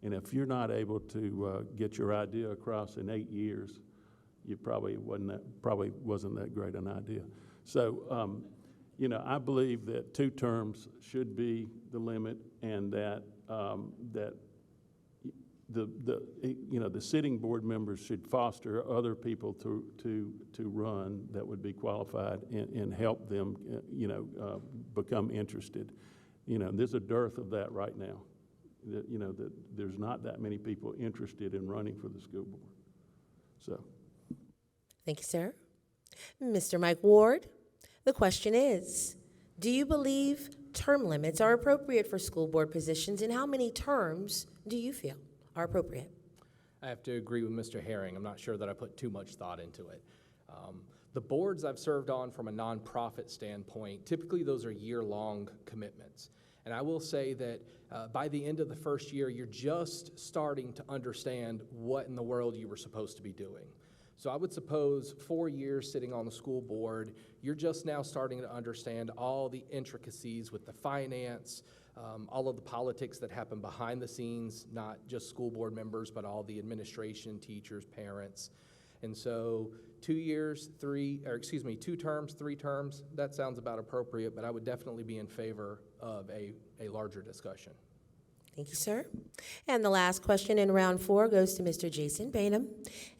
And if you're not able to get your idea across in 8 years, you probably wasn't that great an idea. So, I believe that 2 terms should be the limit, and that the sitting board members should foster other people to run that would be qualified and help them, become interested. There's a dearth of that right now. That there's not that many people interested in running for the school board. So. Thank you, sir. Mr. Mike Ward, the question is, do you believe term limits are appropriate for school board positions, and how many terms do you feel are appropriate? I have to agree with Mr. Herring. I'm not sure that I put too much thought into it. The boards I've served on from a nonprofit standpoint, typically those are year-long commitments. And I will say that by the end of the first year, you're just starting to understand what in the world you were supposed to be doing. So I would suppose 4 years sitting on the school board, you're just now starting to understand all the intricacies with the finance, all of the politics that happen behind the scenes, not just school board members, but all the administration, teachers, parents. And so 2 terms, 3 terms, that sounds about appropriate, but I would definitely be in favor of a larger discussion. Thank you, sir. And the last question in round 4 goes to Mr. Jason Bainham.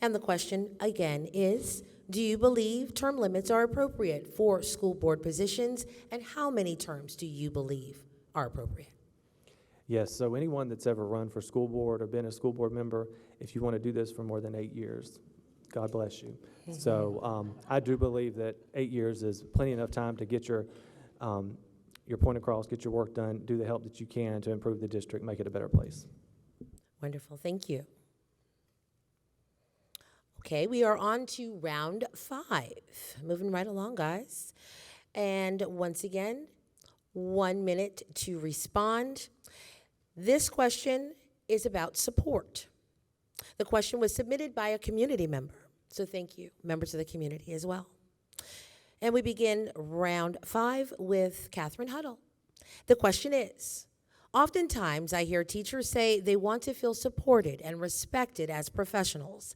And the question again is, do you believe term limits are appropriate for school board positions, and how many terms do you believe are appropriate? Yes, so anyone that's ever run for school board or been a school board member, if you want to do this for more than 8 years, God bless you. So I do believe that 8 years is plenty enough time to get your point across, get your work done, do the help that you can to improve the district, make it a better place. Wonderful, thank you. Okay, we are on to round 5. Moving right along, guys. And once again, 1 minute to respond. This question is about support. The question was submitted by a community member, so thank you, members of the community as well. And we begin round 5 with Catherine Huddle. The question is, oftentimes I hear teachers say they want to feel supported and respected as professionals.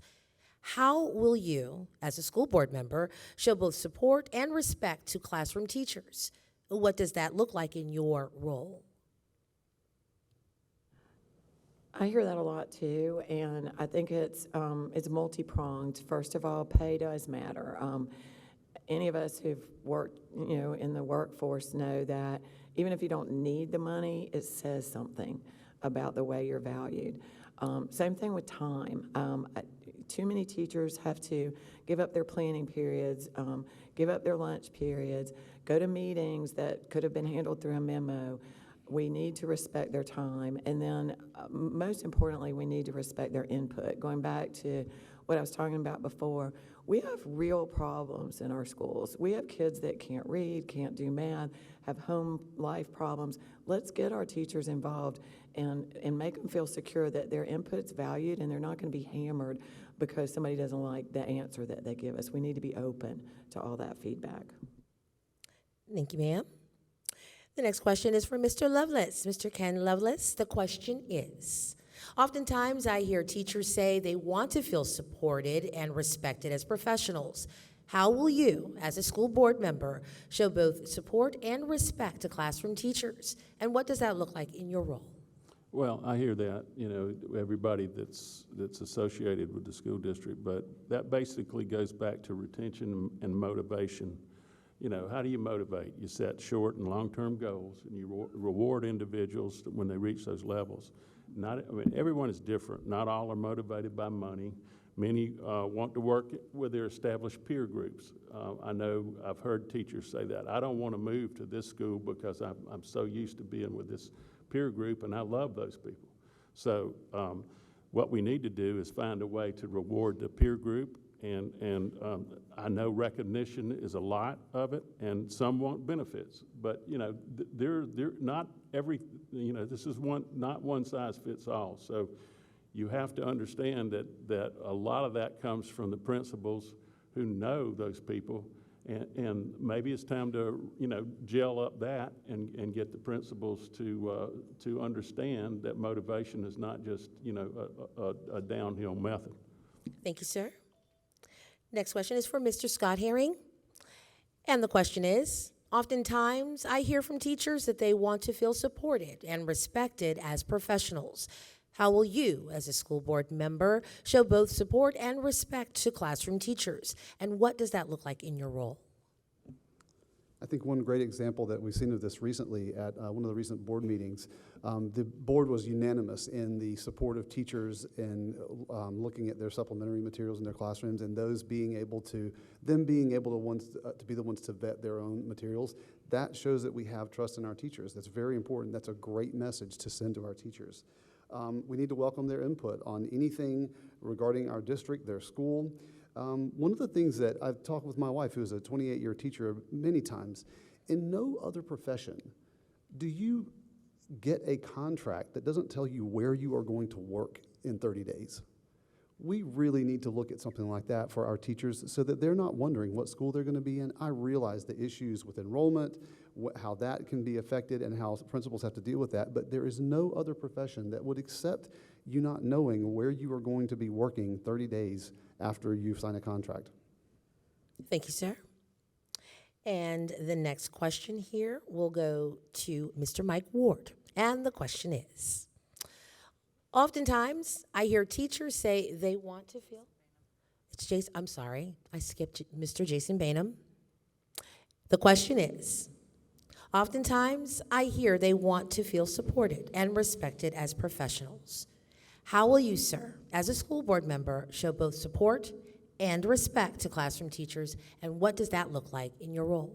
How will you, as a school board member, show both support and respect to classroom teachers? What does that look like in your role? I hear that a lot too, and I think it's multi-pronged. First of all, pay does matter. Any of us who've worked, in the workforce know that even if you don't need the money, it says something about the way you're valued. Same thing with time. Too many teachers have to give up their planning periods, give up their lunch periods, go to meetings that could have been handled through a memo. We need to respect their time. And then most importantly, we need to respect their input. Going back to what I was talking about before, we have real problems in our schools. We have kids that can't read, can't do math, have home life problems. Let's get our teachers involved and make them feel secure that their input's valued and they're not going to be hammered because somebody doesn't like the answer that they give us. We need to be open to all that feedback. Thank you, ma'am. The next question is for Mr. Lovelace. Mr. Ken Lovelace, the question is, oftentimes I hear teachers say they want to feel supported and respected as professionals. How will you, as a school board member, show both support and respect to classroom teachers? And what does that look like in your role? Well, I hear that, everybody that's associated with the school district, but that basically goes back to retention and motivation. How do you motivate? You set short and long-term goals, and you reward individuals when they reach those levels. Everyone is different. Not all are motivated by money. Many want to work with their established peer groups. I know I've heard teachers say that. I don't want to move to this school because I'm so used to being with this peer group, and I love those people. So what we need to do is find a way to reward the peer group, and I know recognition is a lot of it, and some want benefits. But they're not every. This is not one size fits all. So you have to understand that a lot of that comes from the principals who know those people, and maybe it's time to gel up that and get the principals to understand that motivation is not just a downhill method. Thank you, sir. Next question is for Mr. Scott Herring. And the question is, oftentimes I hear from teachers that they want to feel supported and respected as professionals. How will you, as a school board member, show both support and respect to classroom teachers? And what does that look like in your role? I think one great example that we've seen of this recently at one of the recent board meetings, the board was unanimous in the support of teachers in looking at their supplementary materials in their classrooms, and those being able to be the ones to vet their own materials. That shows that we have trust in our teachers. That's very important. That's a great message to send to our teachers. We need to welcome their input on anything regarding our district, their school. One of the things that I've talked with my wife, who is a 28-year teacher many times, in no other profession do you get a contract that doesn't tell you where you are going to work in 30 days. We really need to look at something like that for our teachers so that they're not wondering what school they're going to be in. I realize the issues with enrollment, how that can be affected, and how principals have to deal with that, but there is no other profession that would accept you not knowing where you are going to be working 30 days after you sign a contract. Thank you, sir. And the next question here will go to Mr. Mike Ward. And the question is, oftentimes I hear teachers say they want to feel, it's Jason, I'm sorry, I skipped Mr. Jason Bainham. The question is, Oftentimes, I hear they want to feel supported and respected as professionals. How will you, sir, as a school board member, show both support and respect to classroom teachers, and what does that look like in your role?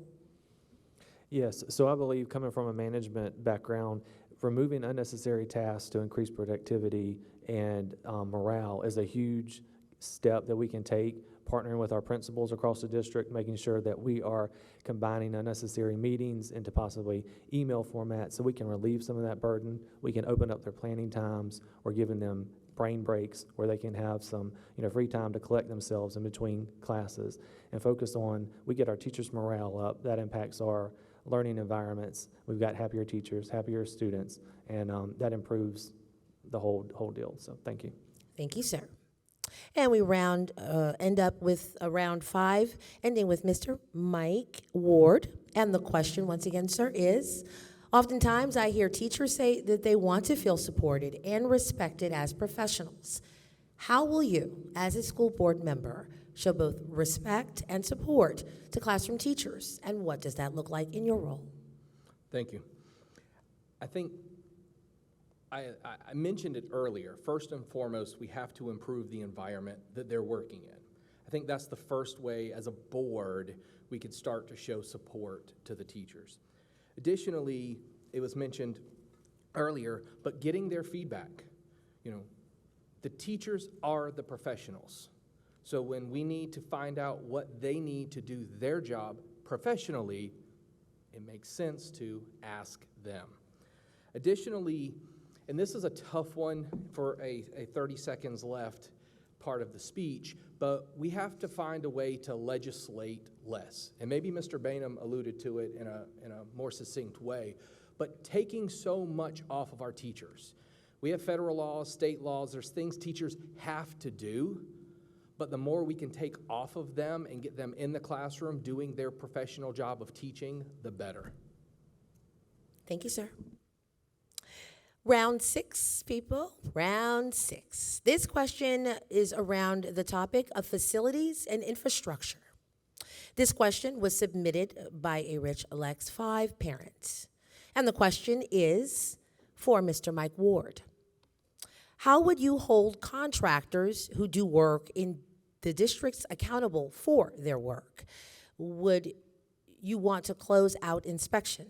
Yes, so I believe coming from a management background, removing unnecessary tasks to increase productivity and morale is a huge step that we can take, partnering with our principals across the district, making sure that we are combining unnecessary meetings into possibly email format so we can relieve some of that burden. We can open up their planning times or giving them brain breaks where they can have some free time to collect themselves in between classes and focus on, we get our teachers' morale up. That impacts our learning environments. We've got happier teachers, happier students, and that improves the whole deal. So thank you. Thank you, sir. And we end up with round 5, ending with Mr. Mike Ward. And the question, once again, sir, is, oftentimes I hear teachers say that they want to feel supported and respected as professionals. How will you, as a school board member, show both respect and support to classroom teachers? And what does that look like in your role? Thank you. I think I mentioned it earlier. First and foremost, we have to improve the environment that they're working in. I think that's the first way, as a board, we could start to show support to the teachers. Additionally, it was mentioned earlier, but getting their feedback. The teachers are the professionals. So when we need to find out what they need to do their job professionally, it makes sense to ask them. Additionally, and this is a tough one for a 30 seconds left part of the speech, but we have to find a way to legislate less. And maybe Mr. Bainham alluded to it in a more succinct way, but taking so much off of our teachers. We have federal laws, state laws, there's things teachers have to do, but the more we can take off of them and get them in the classroom doing their professional job of teaching, the better. Thank you, sir. Round 6, people. Round 6. This question is around the topic of facilities and infrastructure. This question was submitted by a Rich Elects 5 parent. And the question is for Mr. Mike Ward. How would you hold contractors who do work in the districts accountable for their work? Would you want to close out inspection?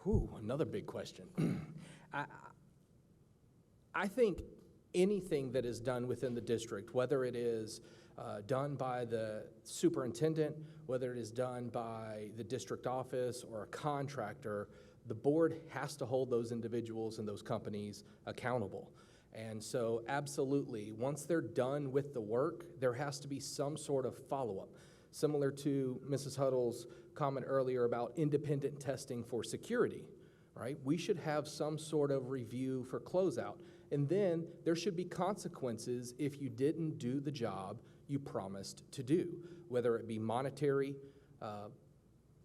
Ooh, another big question. I think anything that is done within the district, whether it is done by the superintendent, whether it is done by the district office or a contractor, the board has to hold those individuals and those companies accountable. And so absolutely, once they're done with the work, there has to be some sort of follow-up. Similar to Mrs. Huddle's comment earlier about independent testing for security, right? We should have some sort of review for closeout. And then there should be consequences if you didn't do the job you promised to do, whether it be monetary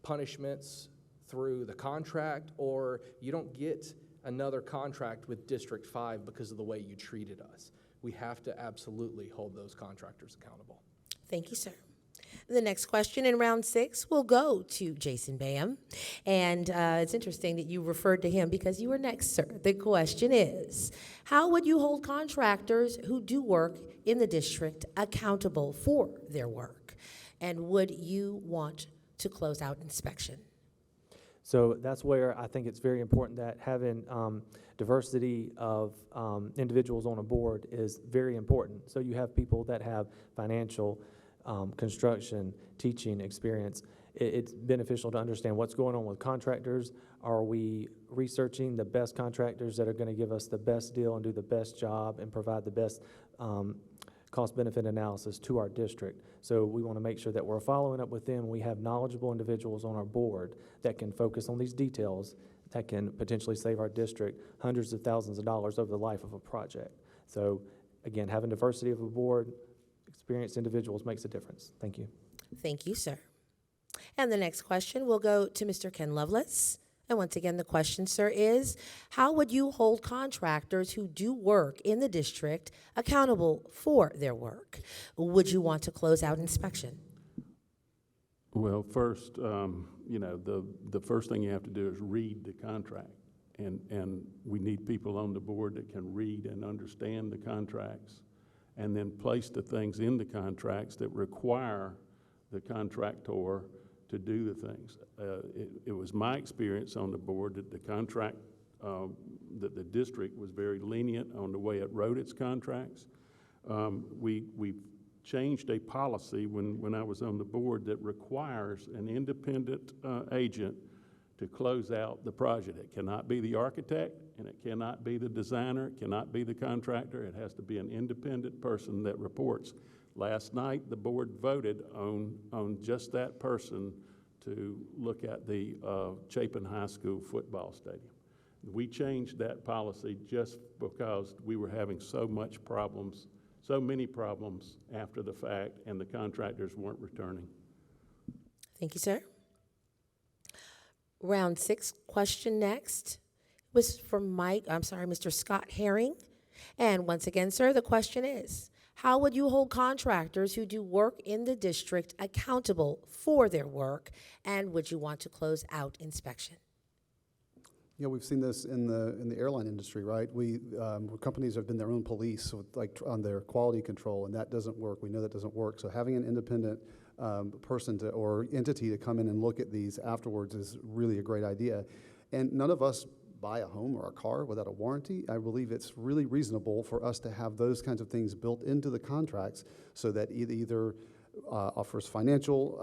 punishments through the contract, or you don't get another contract with District 5 because of the way you treated us. We have to absolutely hold those contractors accountable. Thank you, sir. The next question in round 6 will go to Jason Bam. And it's interesting that you referred to him because you were next, sir. The question is, how would you hold contractors who do work in the district accountable for their work? And would you want to close out inspection? So that's where I think it's very important that having diversity of individuals on a board is very important. So you have people that have financial, construction, teaching experience. It's beneficial to understand what's going on with contractors. Are we researching the best contractors that are going to give us the best deal and do the best job and provide the best cost-benefit analysis to our district? So we want to make sure that we're following up with them. We have knowledgeable individuals on our board that can focus on these details that can potentially save our district hundreds of thousands of dollars over the life of a project. So again, having diversity of a board, experienced individuals makes a difference. Thank you. Thank you, sir. And the next question will go to Mr. Ken Lovelace. And once again, the question, sir, is how would you hold contractors who do work in the district accountable for their work? Would you want to close out inspection? Well, first, the first thing you have to do is read the contract. And we need people on the board that can read and understand the contracts, and then place the things in the contracts that require the contractor to do the things. It was my experience on the board that the contract, that the district was very lenient on the way it wrote its contracts. We changed a policy when I was on the board that requires an independent agent to close out the project. It cannot be the architect, and it cannot be the designer, it cannot be the contractor. It has to be an independent person that reports. Last night, the board voted on just that person to look at the Chapin High School football stadium. We changed that policy just because we were having so many problems after the fact, and the contractors weren't returning. Thank you, sir. Round 6 question next was from Mr. Scott Herring. And once again, sir, the question is, how would you hold contractors who do work in the district accountable for their work? And would you want to close out inspection? You know, we've seen this in the airline industry, right? Companies have been their own police, so like on their quality control, and that doesn't work. We know that doesn't work. So having an independent person or entity to come in and look at these afterwards is really a great idea. And none of us buy a home or a car without a warranty. I believe it's really reasonable for us to have those kinds of things built into the contracts so that either offers financial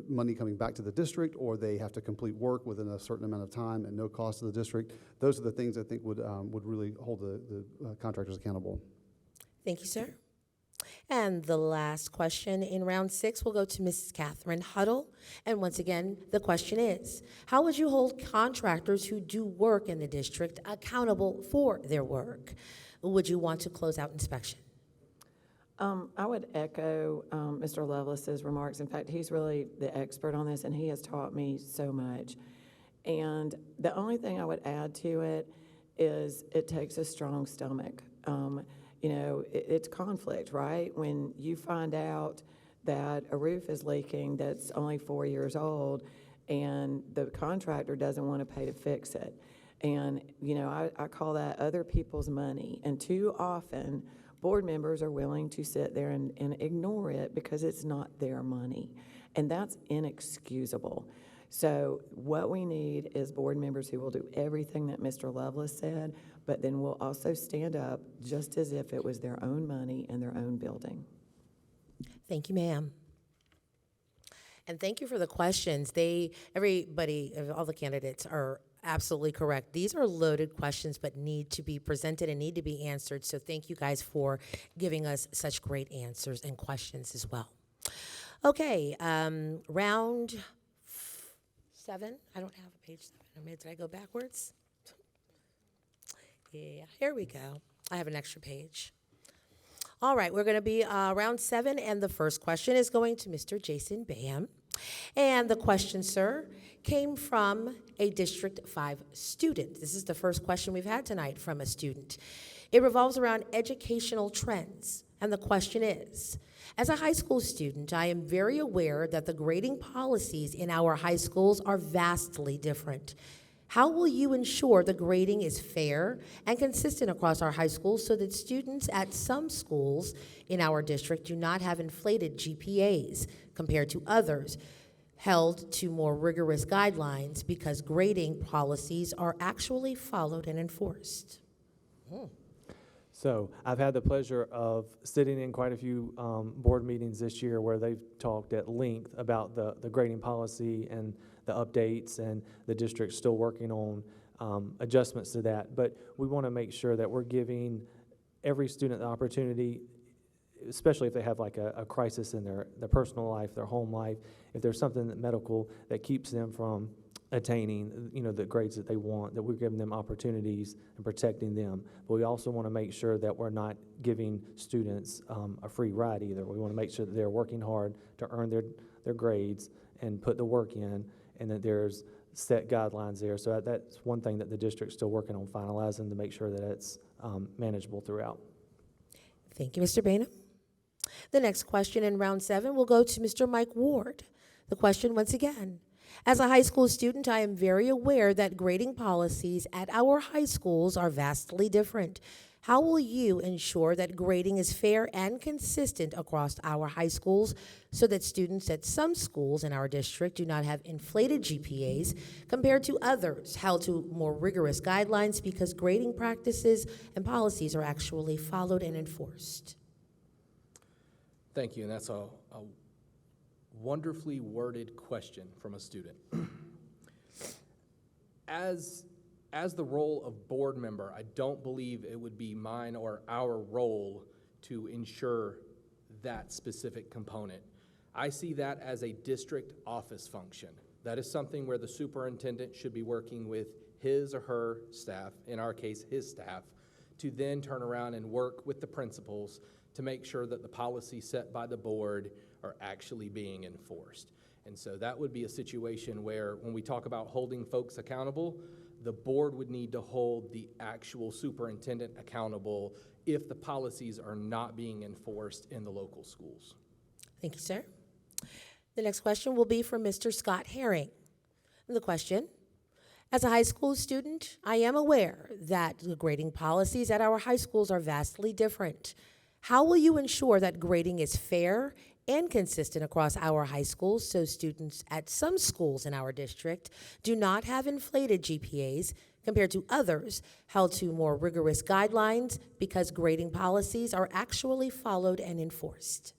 money coming back to the district, or they have to complete work within a certain amount of time and no cost to the district. Those are the things I think would really hold the contractors accountable. Thank you, sir. And the last question in round 6 will go to Mrs. Catherine Huddle. And once again, the question is, how would you hold contractors who do work in the district accountable for their work? Would you want to close out inspection? I would echo Mr. Lovelace's remarks. In fact, he's really the expert on this, and he has taught me so much. And the only thing I would add to it is it takes a strong stomach. It's conflict, right? When you find out that a roof is leaking that's only 4 years old and the contractor doesn't want to pay to fix it. And, I call that other people's money. And too often, board members are willing to sit there and ignore it because it's not their money. And that's inexcusable. So what we need is board members who will do everything that Mr. Lovelace said, but then will also stand up just as if it was their own money and their own building. Thank you, ma'am. And thank you for the questions. Everybody, all the candidates are absolutely correct. These are loaded questions, but need to be presented and need to be answered. So thank you guys for giving us such great answers and questions as well. Okay, round 7. I don't have a page 7. Did I go backwards? Yeah, here we go. I have an extra page. All right, we're going to be round 7, and the first question is going to Mr. Jason Bam. And the question, sir, came from a District 5 student. This is the first question we've had tonight from a student. It revolves around educational trends, and the question is, as a high school student, I am very aware that the grading policies in our high schools are vastly different. How will you ensure the grading is fair and consistent across our high schools so that students at some schools in our district do not have inflated GPAs compared to others held to more rigorous guidelines because grading policies are actually followed and enforced? So I've had the pleasure of sitting in quite a few board meetings this year where they've talked at length about the grading policy and the updates, and the district's still working on adjustments to that. But we want to make sure that we're giving every student the opportunity, especially if they have like a crisis in their personal life, their home life, if there's something medical that keeps them from attaining, the grades that they want, that we're giving them opportunities and protecting them. But we also want to make sure that we're not giving students a free ride either. We want to make sure that they're working hard to earn their grades and put the work in, and that there's set guidelines there. So that's one thing that the district's still working on finalizing to make sure that it's manageable throughout. Thank you, Mr. Bainum. The next question in round 7 will go to Mr. Mike Ward. The question once again. As a high school student, I am very aware that grading policies at our high schools are vastly different. How will you ensure that grading is fair and consistent across our high schools so that students at some schools in our district do not have inflated GPAs compared to others held to more rigorous guidelines because grading practices and policies are actually followed and enforced? Thank you, and that's a wonderfully worded question from a student. As the role of board member, I don't believe it would be mine or our role to ensure that specific component. I see that as a district office function. That is something where the superintendent should be working with his or her staff, in our case, his staff, to then turn around and work with the principals to make sure that the policies set by the board are actually being enforced. And so that would be a situation where, when we talk about holding folks accountable, the board would need to hold the actual superintendent accountable if the policies are not being enforced in the local schools. Thank you, sir. The next question will be from Mr. Scott Herring. The question, as a high school student, I am aware that the grading policies at our high schools are vastly different. How will you ensure that grading is fair and consistent across our high schools so students at some schools in our district do not have inflated GPAs compared to others held to more rigorous guidelines because grading policies are actually followed and enforced?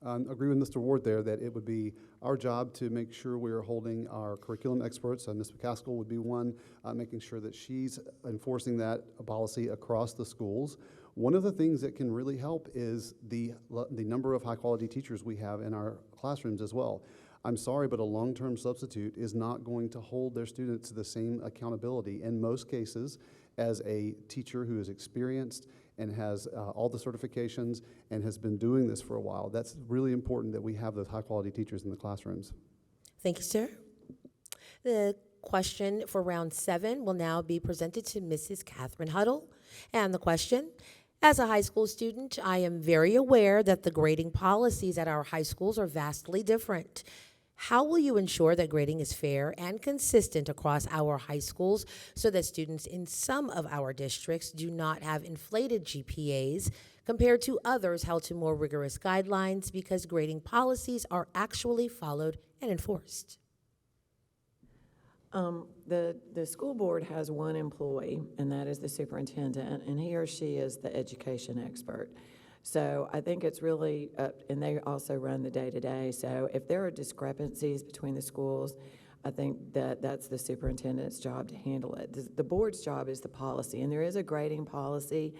Agree with Mr. Ward there that it would be our job to make sure we are holding our curriculum experts, Ms. McCaskill would be one, making sure that she's enforcing that policy across the schools. One of the things that can really help is the number of high-quality teachers we have in our classrooms as well. I'm sorry, but a long-term substitute is not going to hold their students to the same accountability in most cases as a teacher who is experienced and has all the certifications and has been doing this for a while. That's really important that we have those high-quality teachers in the classrooms. Thank you, sir. The question for round 7 will now be presented to Mrs. Catherine Huddle. And the question, as a high school student, I am very aware that the grading policies at our high schools are vastly different. How will you ensure that grading is fair and consistent across our high schools so that students in some of our districts do not have inflated GPAs compared to others held to more rigorous guidelines because grading policies are actually followed and enforced? The school board has one employee, and that is the superintendent, and he or she is the education expert. So I think it's really, and they also run the day-to-day, so if there are discrepancies between the schools, I think that that's the superintendent's job to handle it. The board's job is the policy, and there is a grading policy,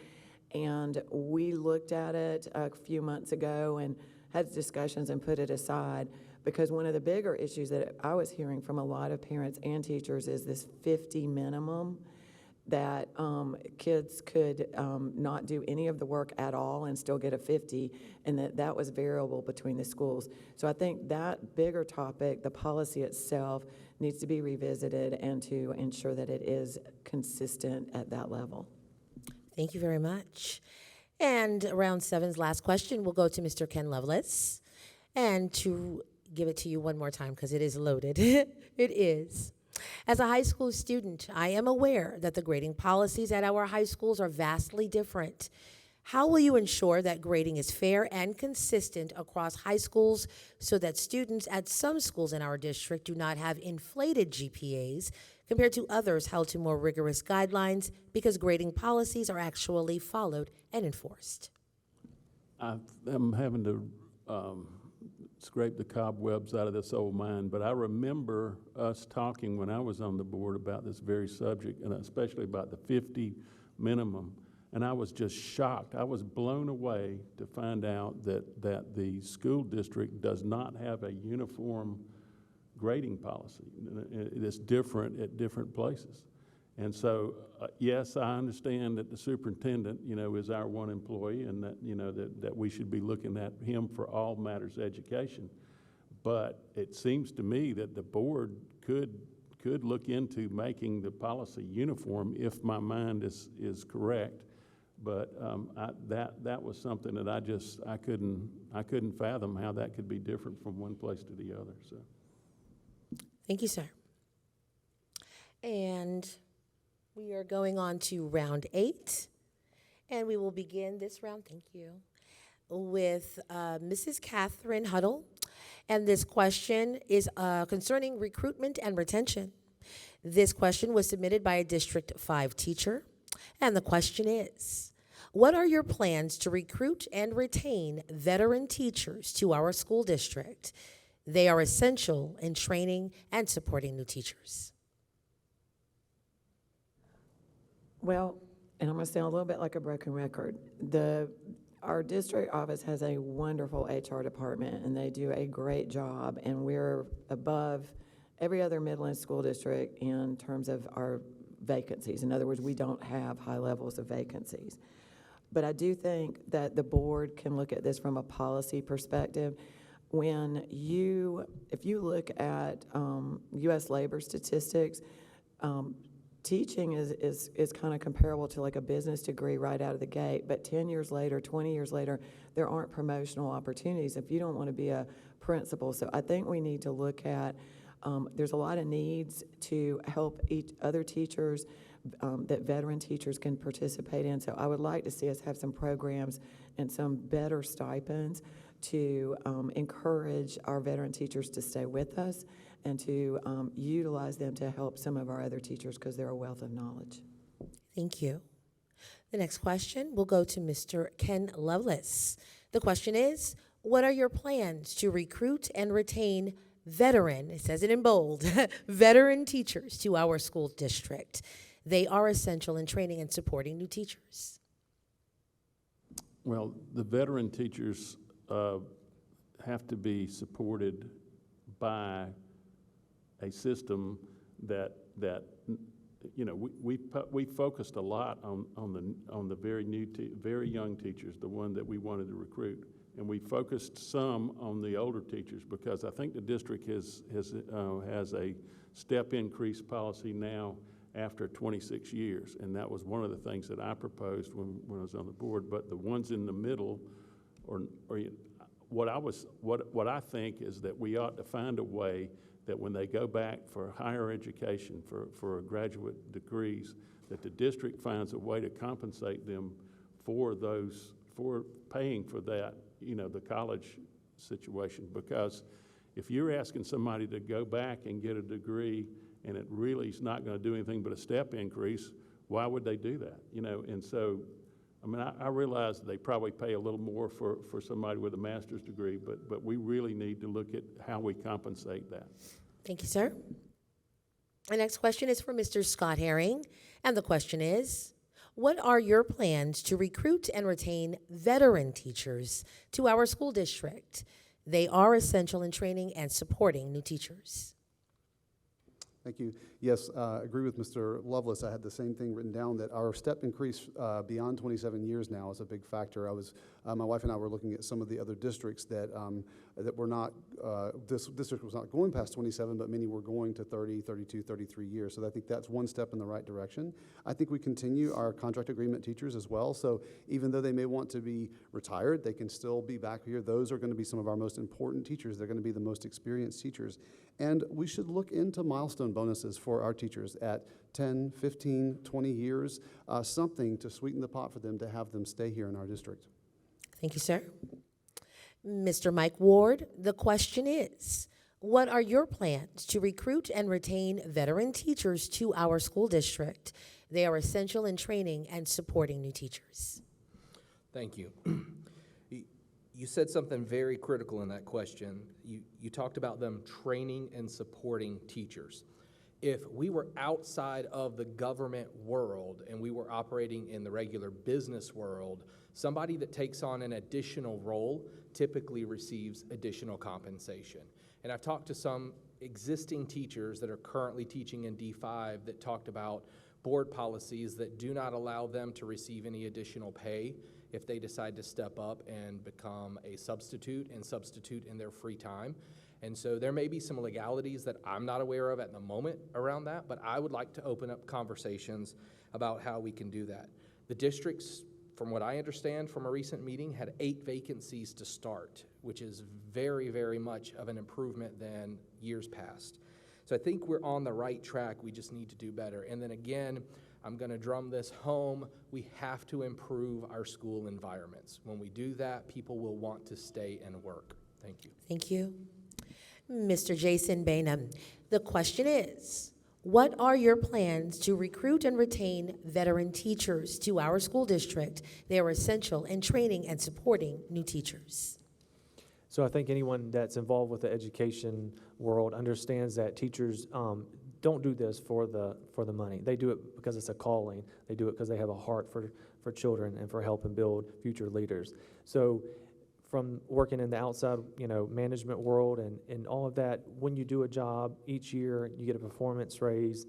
and we looked at it a few months ago and had discussions and put it aside, because one of the bigger issues that I was hearing from a lot of parents and teachers is this 50 minimum, that kids could not do any of the work at all and still get a 50, and that was variable between the schools. So I think that bigger topic, the policy itself, needs to be revisited and to ensure that it is consistent at that level. Thank you very much. And round 7's last question will go to Mr. Ken Lovelace. And to give it to you one more time because it is loaded. It is. As a high school student, I am aware that the grading policies at our high schools are vastly different. How will you ensure that grading is fair and consistent across high schools so that students at some schools in our district do not have inflated GPAs compared to others held to more rigorous guidelines because grading policies are actually followed and enforced? I'm having to scrape the cobwebs out of this old mind, but I remember us talking when I was on the board about this very subject, and especially about the 50 minimum, and I was just shocked. I was blown away to find out that the school district does not have a uniform grading policy. It's different at different places. And so, yes, I understand that the superintendent, is our one employee, and that, that we should be looking at him for all matters of education. But it seems to me that the board could look into making the policy uniform if my mind is correct. But that was something that I couldn't fathom how that could be different from one place to the other. So. Thank you, sir. And we are going on to round 8. And we will begin this round, thank you, with Mrs. Catherine Huddle. And this question is concerning recruitment and retention. This question was submitted by a District 5 teacher. And the question is, what are your plans to recruit and retain veteran teachers to our school district? They are essential in training and supporting new teachers. Well, and I'm going to sound a little bit like a broken record. Our district office has a wonderful HR department, and they do a great job, and we're above every other Midland school district in terms of our vacancies. In other words, we don't have high levels of vacancies. But I do think that the board can look at this from a policy perspective. If you look at U.S. labor statistics, teaching is kind of comparable to like a business degree right out of the gate, but 10 years later, 20 years later, there aren't promotional opportunities if you don't want to be a principal. So I think we need to look at, there's a lot of needs to help other teachers that veteran teachers can participate in. So I would like to see us have some programs and some better stipends to encourage our veteran teachers to stay with us and to utilize them to help some of our other teachers because they're a wealth of knowledge. Thank you. The next question will go to Mr. Ken Lovelace. The question is, what are your plans to recruit and retain veteran, it says it in bold, veteran teachers to our school district? They are essential in training and supporting new teachers. Well, the veteran teachers have to be supported by a system that you know, we focused a lot on the very young teachers, the one that we wanted to recruit, and we focused some on the older teachers because I think the district has a step increase policy now after 26 years, and that was one of the things that I proposed when I was on the board. But the ones in the middle, what I think is that we ought to find a way that when they go back for higher education, for graduate degrees, that the district finds a way to compensate them for paying for that, you know, the college situation. Because if you're asking somebody to go back and get a degree and it really is not going to do anything but a step increase, why would they do that? You know, and so, I mean, I realize that they probably pay a little more for somebody with a master's degree, but we really need to look at how we compensate that. Thank you, sir. The next question is for Mr. Scott Herring, and the question is, what are your plans to recruit and retain veteran teachers to our school district? They are essential in training and supporting new teachers. Thank you. Yes, agree with Mr. Lovelace. I had the same thing written down, that our step increase beyond 27 years now is a big factor. My wife and I were looking at some of the other districts that were not, this district was not going past 27, but many were going to 30, 32, 33 years. So I think that's one step in the right direction. I think we continue our contract agreement teachers as well. So even though they may want to be retired, they can still be back here. Those are going to be some of our most important teachers. They're going to be the most experienced teachers. And we should look into milestone bonuses for our teachers at 10, 15, 20 years, something to sweeten the pot for them to have them stay here in our district. Thank you, sir. Mr. Mike Ward, the question is, what are your plans to recruit and retain veteran teachers to our school district? They are essential in training and supporting new teachers. Thank you. You said something very critical in that question. You talked about them training and supporting teachers. If we were outside of the government world and we were operating in the regular business world, somebody that takes on an additional role typically receives additional compensation. And I've talked to some existing teachers that are currently teaching in D5 that talked about board policies that do not allow them to receive any additional pay if they decide to step up and become a substitute in their free time. And so there may be some legalities that I'm not aware of at the moment around that, but I would like to open up conversations about how we can do that. The districts, from what I understand from a recent meeting, had 8 vacancies to start, which is very, very much of an improvement than years past. So I think we're on the right track. We just need to do better. And then again, I'm going to drum this home. We have to improve our school environments. When we do that, people will want to stay and work. Thank you. Thank you. Mr. Jason Bainum, the question is, what are your plans to recruit and retain veteran teachers to our school district? They are essential in training and supporting new teachers. So I think anyone that's involved with the education world understands that teachers don't do this for the money. They do it because it's a calling. They do it because they have a heart for children and for helping build future leaders. So from working in the outside, management world and all of that, when you do a job each year, you get a performance raise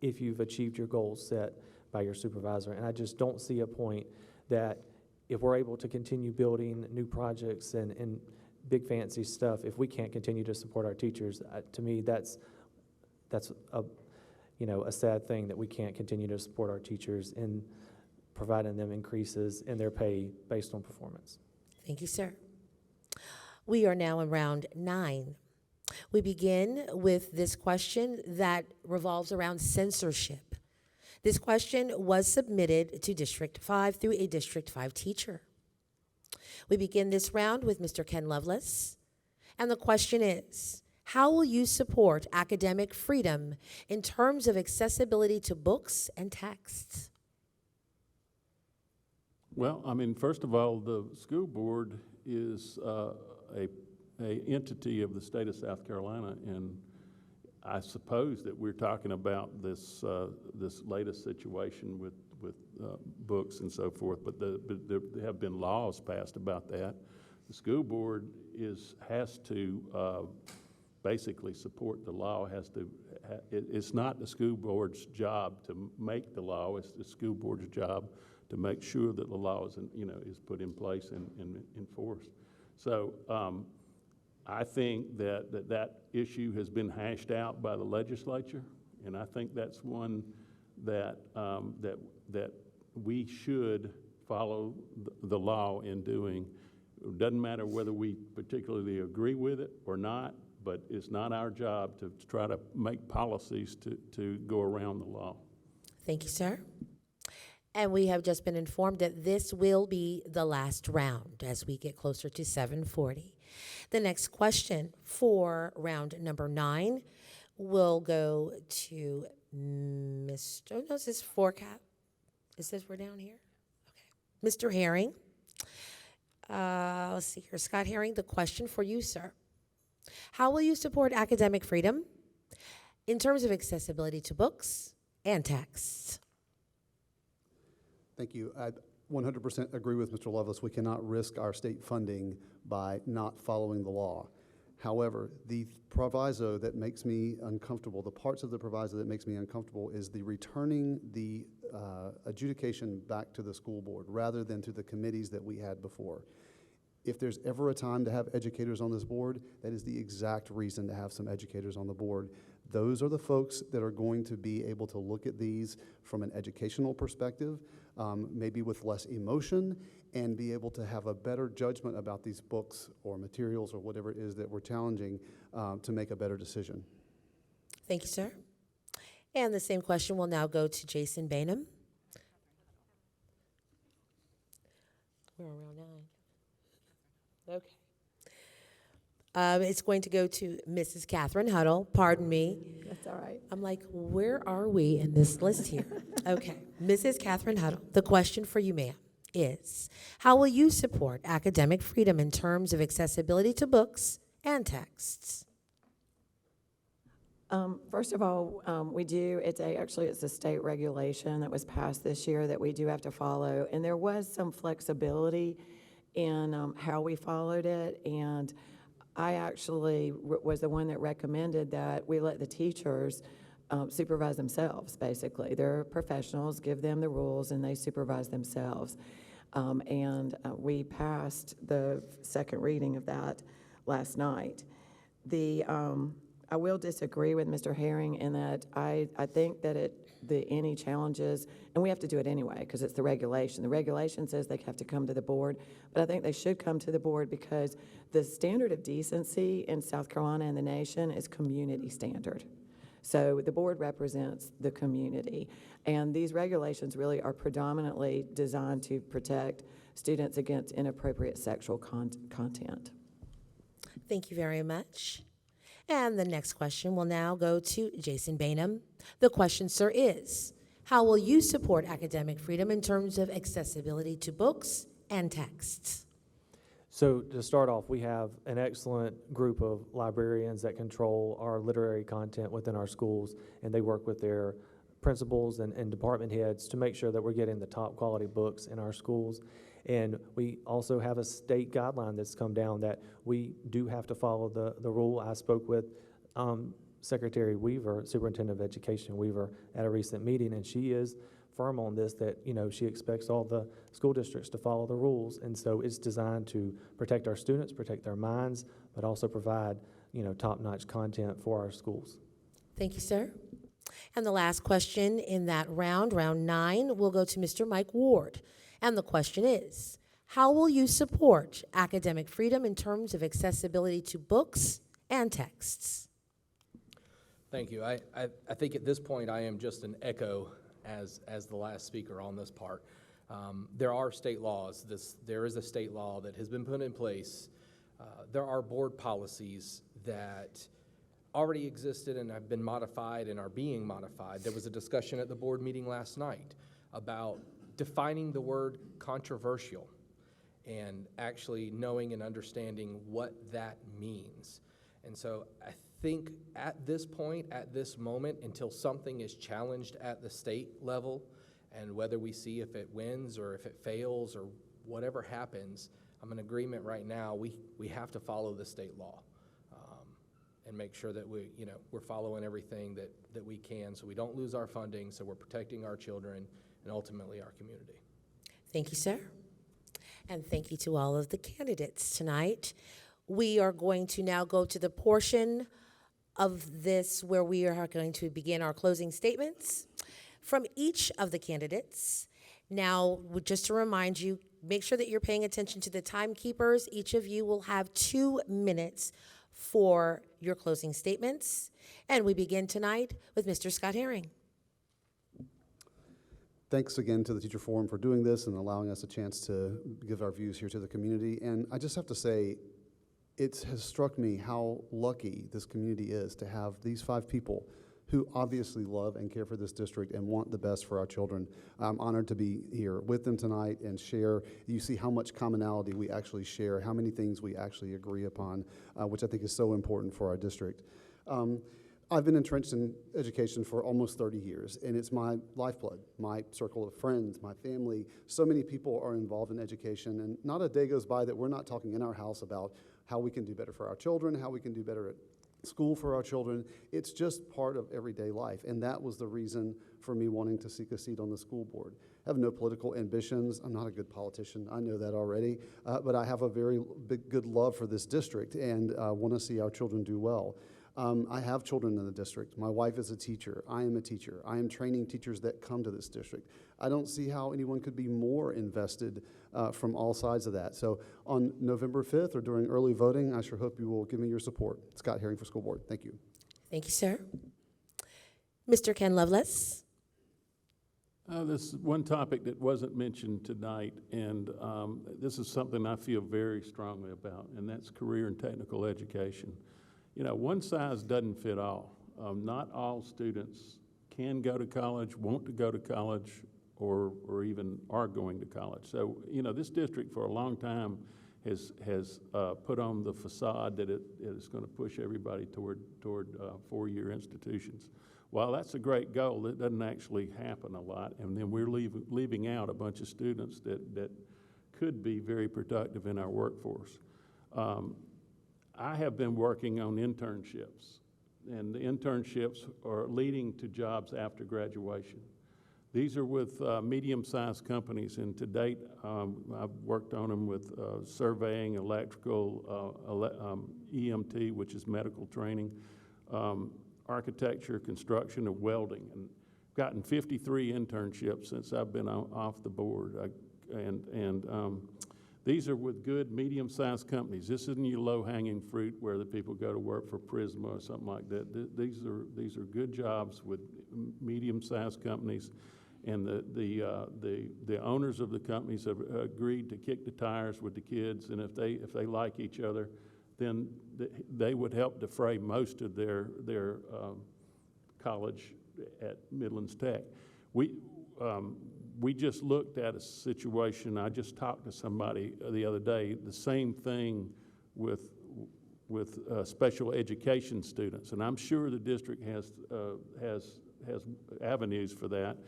if you've achieved your goals set by your supervisor. And I just don't see a point that if we're able to continue building new projects and big fancy stuff, if we can't continue to support our teachers, to me, that's a sad thing that we can't continue to support our teachers in providing them increases in their pay based on performance. Thank you, sir. We are now in round 9. We begin with this question that revolves around censorship. This question was submitted to District 5 through a District 5 teacher. We begin this round with Mr. Ken Lovelace, and the question is, how will you support academic freedom in terms of accessibility to books and texts? Well, first of all, the school board is a entity of the state of South Carolina, and I suppose that we're talking about this latest situation with books and so forth, but there have been laws passed about that. The school board has to basically support the law. It's not the school board's job to make the law. It's the school board's job to make sure that the law is put in place and enforced. So I think that issue has been hashed out by the legislature, and I think that's one that we should follow the law in doing. It doesn't matter whether we particularly agree with it or not, but it's not our job to try to make policies to go around the law. Thank you, sir. And we have just been informed that this will be the last round as we get closer to 7:40. The next question for round number 9 will go to Mr. No, this is Forecap. It says we're down here. Okay. Mr. Herring. Let's see here. Scott Herring, the question for you, sir. How will you support academic freedom in terms of accessibility to books and texts? Thank you. I 100% agree with Mr. Lovelace. We cannot risk our state funding by not following the law. However, the proviso that makes me uncomfortable, the parts of the proviso that makes me uncomfortable is the returning the adjudication back to the school board rather than to the committees that we had before. If there's ever a time to have educators on this board, that is the exact reason to have some educators on the board. Those are the folks that are going to be able to look at these from an educational perspective, maybe with less emotion, and be able to have a better judgment about these books or materials or whatever it is that we're challenging to make a better decision. Thank you, sir. And the same question will now go to Jason Bainum. We're on round 9. Okay. It's going to go to Mrs. Catherine Huddle. Pardon me. That's all right. I'm like, where are we in this list here? Okay. Mrs. Catherine Huddle, the question for you, ma'am, is how will you support academic freedom in terms of accessibility to books and texts? First of all, we do, it's a state regulation that was passed this year that we do have to follow, and there was some flexibility in how we followed it, and I actually was the one that recommended that we let the teachers supervise themselves, basically. They're professionals, give them the rules, and they supervise themselves. We passed the second reading of that last night. I will disagree with Mr. Herring in that I think that any challenges, and we have to do it anyway because it's the regulation. The regulation says they have to come to the board, but I think they should come to the board because the standard of decency in South Carolina and the nation is community standard. So the board represents the community. And these regulations really are predominantly designed to protect students against inappropriate sexual content. Thank you very much. And the next question will now go to Jason Bainham. The question, sir, is, how will you support academic freedom in terms of accessibility to books and texts? So to start off, we have an excellent group of librarians that control our literary content within our schools, and they work with their principals and department heads to make sure that we're getting the top quality books in our schools. And we also have a state guideline that's come down that we do have to follow the rule. I spoke with Secretary Weaver, Superintendent of Education Weaver, at a recent meeting, and she is firm on this, that, you know, she expects all the school districts to follow the rules. And so it's designed to protect our students, protect their minds, but also provide, you know, top-notch content for our schools. Thank you, sir. And the last question in that round, round 9, will go to Mr. Mike Ward. And the question is, how will you support academic freedom in terms of accessibility to books and texts? Thank you. I think at this point I am just an echo as the last speaker on this part. There are state laws. There is a state law that has been put in place. There are board policies that already existed and have been modified and are being modified. There was a discussion at the board meeting last night about defining the word controversial and actually knowing and understanding what that means. And so I think at this point, at this moment, until something is challenged at the state level, and whether we see if it wins or if it fails or whatever happens, I'm in agreement right now, we have to follow the state law and make sure that we're following everything that we can so we don't lose our funding, so we're protecting our children and ultimately our community. Thank you, sir. And thank you to all of the candidates tonight. We are going to now go to the portion of this where we are going to begin our closing statements from each of the candidates. Now, just to remind you, make sure that you're paying attention to the timekeepers. Each of you will have 2 minutes for your closing statements. And we begin tonight with Mr. Scott Herring. Thanks again to the Teacher Forum for doing this and allowing us a chance to give our views here to the community. And I just have to say, it has struck me how lucky this community is to have these 5 people who obviously love and care for this district and want the best for our children. I'm honored to be here with them tonight and share. You see how much commonality we actually share, how many things we actually agree upon, which I think is so important for our district. I've been entrenched in education for almost 30 years, and it's my lifeblood, my circle of friends, my family. So many people are involved in education, and not a day goes by that we're not talking in our house about how we can do better for our children, how we can do better at school for our children. It's just part of everyday life, and that was the reason for me wanting to seek a seat on the school board. I have no political ambitions. I'm not a good politician. I know that already, but I have a very good love for this district and want to see our children do well. I have children in the district. My wife is a teacher. I am a teacher. I am training teachers that come to this district. I don't see how anyone could be more invested from all sides of that. So on November 5th or during early voting, I sure hope you will give me your support. Scott Herring for School Board. Thank you. Thank you, sir. Mr. Ken Lovelace. This is one topic that wasn't mentioned tonight, and this is something I feel very strongly about, and that's career and technical education. You know, one size doesn't fit all. Not all students can go to college, want to go to college, or even are going to college. So, you know, this district for a long time has put on the facade that it is going to push everybody toward 4-year institutions. While that's a great goal, it doesn't actually happen a lot, and then we're leaving out a bunch of students that could be very productive in our workforce. I have been working on internships, and the internships are leading to jobs after graduation. These are with medium-sized companies, and to date, I've worked on them with surveying, electrical, EMT, which is medical training, architecture, construction, and welding. And I've gotten 53 internships since I've been off the board. These are with good, medium-sized companies. This isn't your low-hanging fruit where the people go to work for Prisma or something like that. These are good jobs with medium-sized companies, and the owners of the companies have agreed to kick the tires with the kids, and if they like each other, then they would help defray most of their college at Midlands Tech. We just looked at a situation, I just talked to somebody the other day, the same thing with special education students, and I'm sure the district has avenues for that.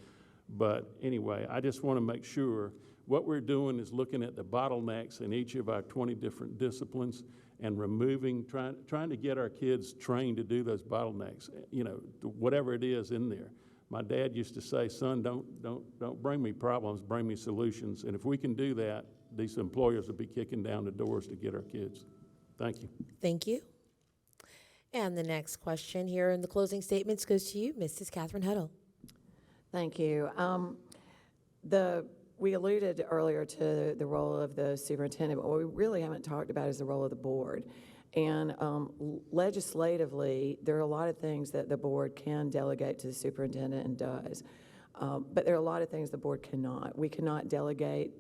But anyway, I just want to make sure what we're doing is looking at the bottlenecks in each of our 20 different disciplines and removing, trying to get our kids trained to do those bottlenecks, you know, whatever it is in there. My dad used to say, son, don't bring me problems, bring me solutions. And if we can do that, these employers will be kicking down the doors to get our kids. Thank you. Thank you. And the next question here in the closing statements goes to you, Mrs. Catherine Huddle. Thank you. We alluded earlier to the role of the superintendent, but what we really haven't talked about is the role of the board. And legislatively, there are a lot of things that the board can delegate to the superintendent and does. But there are a lot of things the board cannot. We cannot delegate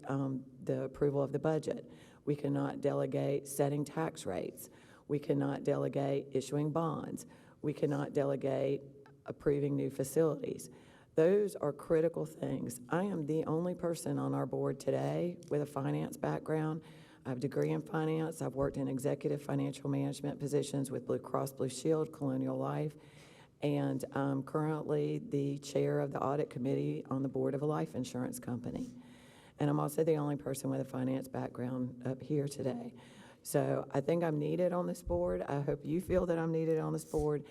the approval of the budget. We cannot delegate setting tax rates. We cannot delegate issuing bonds. We cannot delegate approving new facilities. Those are critical things. I am the only person on our board today with a finance background. I have a degree in finance. I've worked in executive financial management positions with Blue Cross Blue Shield, Colonial Life, and I'm currently the chair of the audit committee on the board of a life insurance company. And I'm also the only person with a finance background up here today. So I think I'm needed on this board. I hope you feel that I'm needed on this board.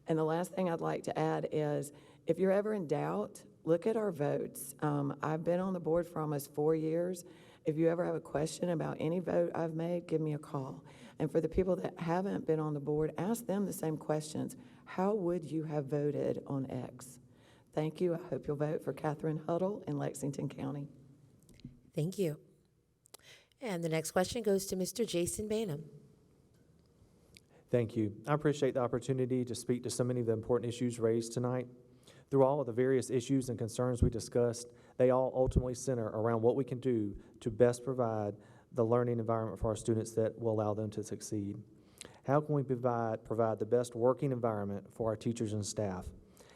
And the last thing I'd like to add is, if you're ever in doubt, look at our votes. I've been on the board for almost 4 years. If you ever have a question about any vote I've made, give me a call. And for the people that haven't been on the board, ask them the same questions. How would you have voted on X? Thank you. I hope you'll vote for Catherine Huddle in Lexington County. Thank you. And the next question goes to Mr. Jason Banham. Thank you. I appreciate the opportunity to speak to so many of the important issues raised tonight. Through all of the various issues and concerns we discussed, they all ultimately center around what we can do to best provide the learning environment for our students that will allow them to succeed. How can we provide the best working environment for our teachers and staff?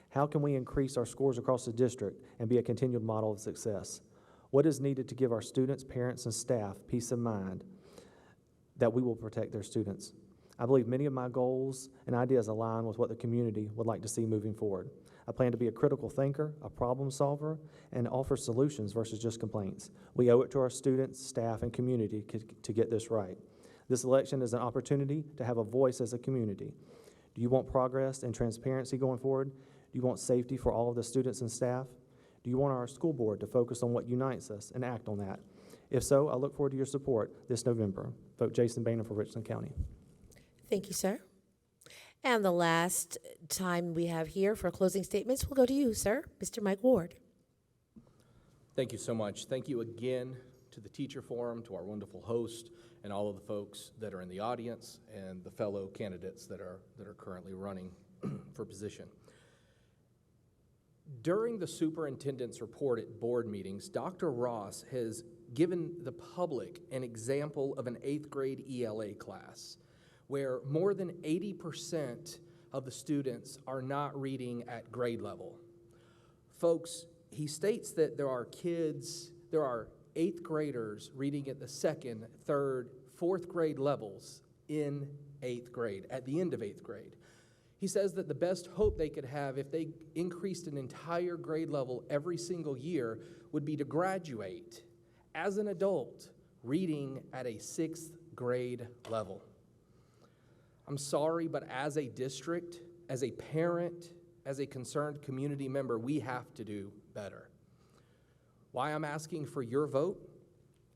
How can we increase our scores across the district and be a continued model of success? What is needed to give our students, parents, and staff peace of mind that we will protect their students? I believe many of my goals and ideas align with what the community would like to see moving forward. I plan to be a critical thinker, a problem solver, and offer solutions versus just complaints. We owe it to our students, staff, and community to get this right. This election is an opportunity to have a voice as a community. Do you want progress and transparency going forward? Do you want safety for all of the students and staff? Do you want our school board to focus on what unites us and act on that? If so, I look forward to your support this November. Vote Jason Banham for Richland County. Thank you, sir. And the last time we have here for closing statements will go to you, sir, Mr. Mike Ward. Thank you so much. Thank you again to the Teacher Forum, to our wonderful host, and all of the folks that are in the audience and the fellow candidates that are currently running for position. During the superintendent's report at board meetings, Dr. Ross has given the public an example of an 8th grade ELA class where more than 80% of the students are not reading at grade level. Folks, he states that there are 8th graders reading at the 2nd, 3rd, 4th grade levels in 8th grade, at the end of 8th grade. He says that the best hope they could have if they increased an entire grade level every single year would be to graduate as an adult reading at a 6th grade level. I'm sorry, but as a district, as a parent, as a concerned community member, we have to do better. Why I'm asking for your vote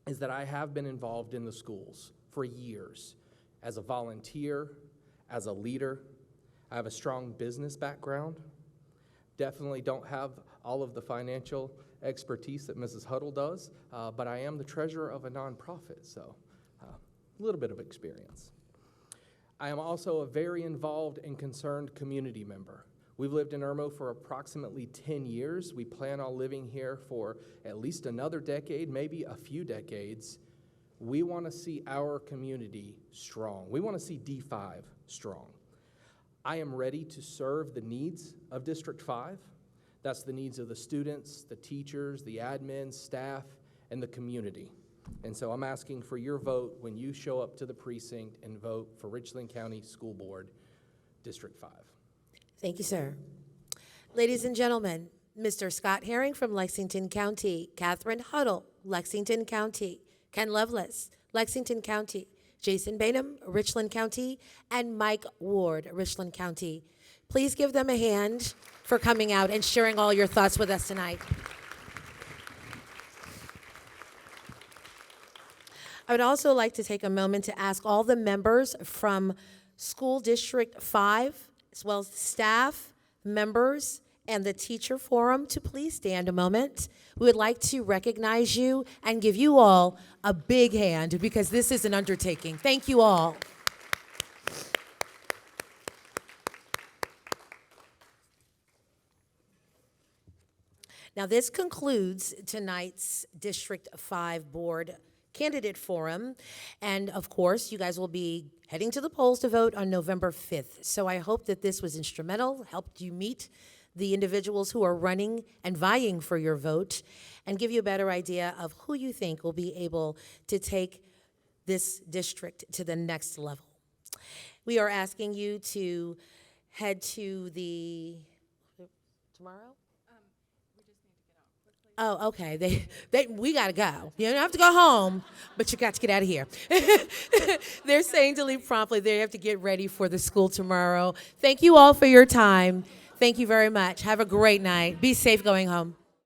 is that I have been involved in the schools for years as a volunteer, as a leader. I have a strong business background. Definitely don't have all of the financial expertise that Mrs. Huddle does, but I am the treasurer of a nonprofit, so a little bit of experience. I am also a very involved and concerned community member. We've lived in Irmo for approximately 10 years. We plan on living here for at least another decade, maybe a few decades. We want to see our community strong. We want to see D5 strong. I am ready to serve the needs of District 5. That's the needs of the students, the teachers, the admins, staff, and the community. And so I'm asking for your vote when you show up to the precinct and vote for Richland County School Board, District 5. Thank you, sir. Ladies and gentlemen, Mr. Scott Herring from Lexington County, Catherine Huddle, Lexington County, Ken Lovelace, Lexington County, Jason Bainham, Richland County, and Mike Ward, Richland County. Please give them a hand for coming out and sharing all your thoughts with us tonight. I would also like to take a moment to ask all the members from School District 5, as well as staff, members, and the teacher forum to please stand a moment. We would like to recognize you and give you all a big hand because this is an undertaking. Thank you all. Now, this concludes tonight's District 5 Board Candidate Forum. And of course, you guys will be heading to the polls to vote on November 5th. So I hope that this was instrumental, helped you meet the individuals who are running and vying for your vote, and give you a better idea of who you think will be able to take this district to the next level. We are asking you to head to the, tomorrow? Oh, okay. We got to go. You don't have to go home, but you got to get out of here. They're saying to leave promptly. They have to get ready for the school tomorrow. Thank you all for your time. Thank you very much. Have a great night. Be safe going home.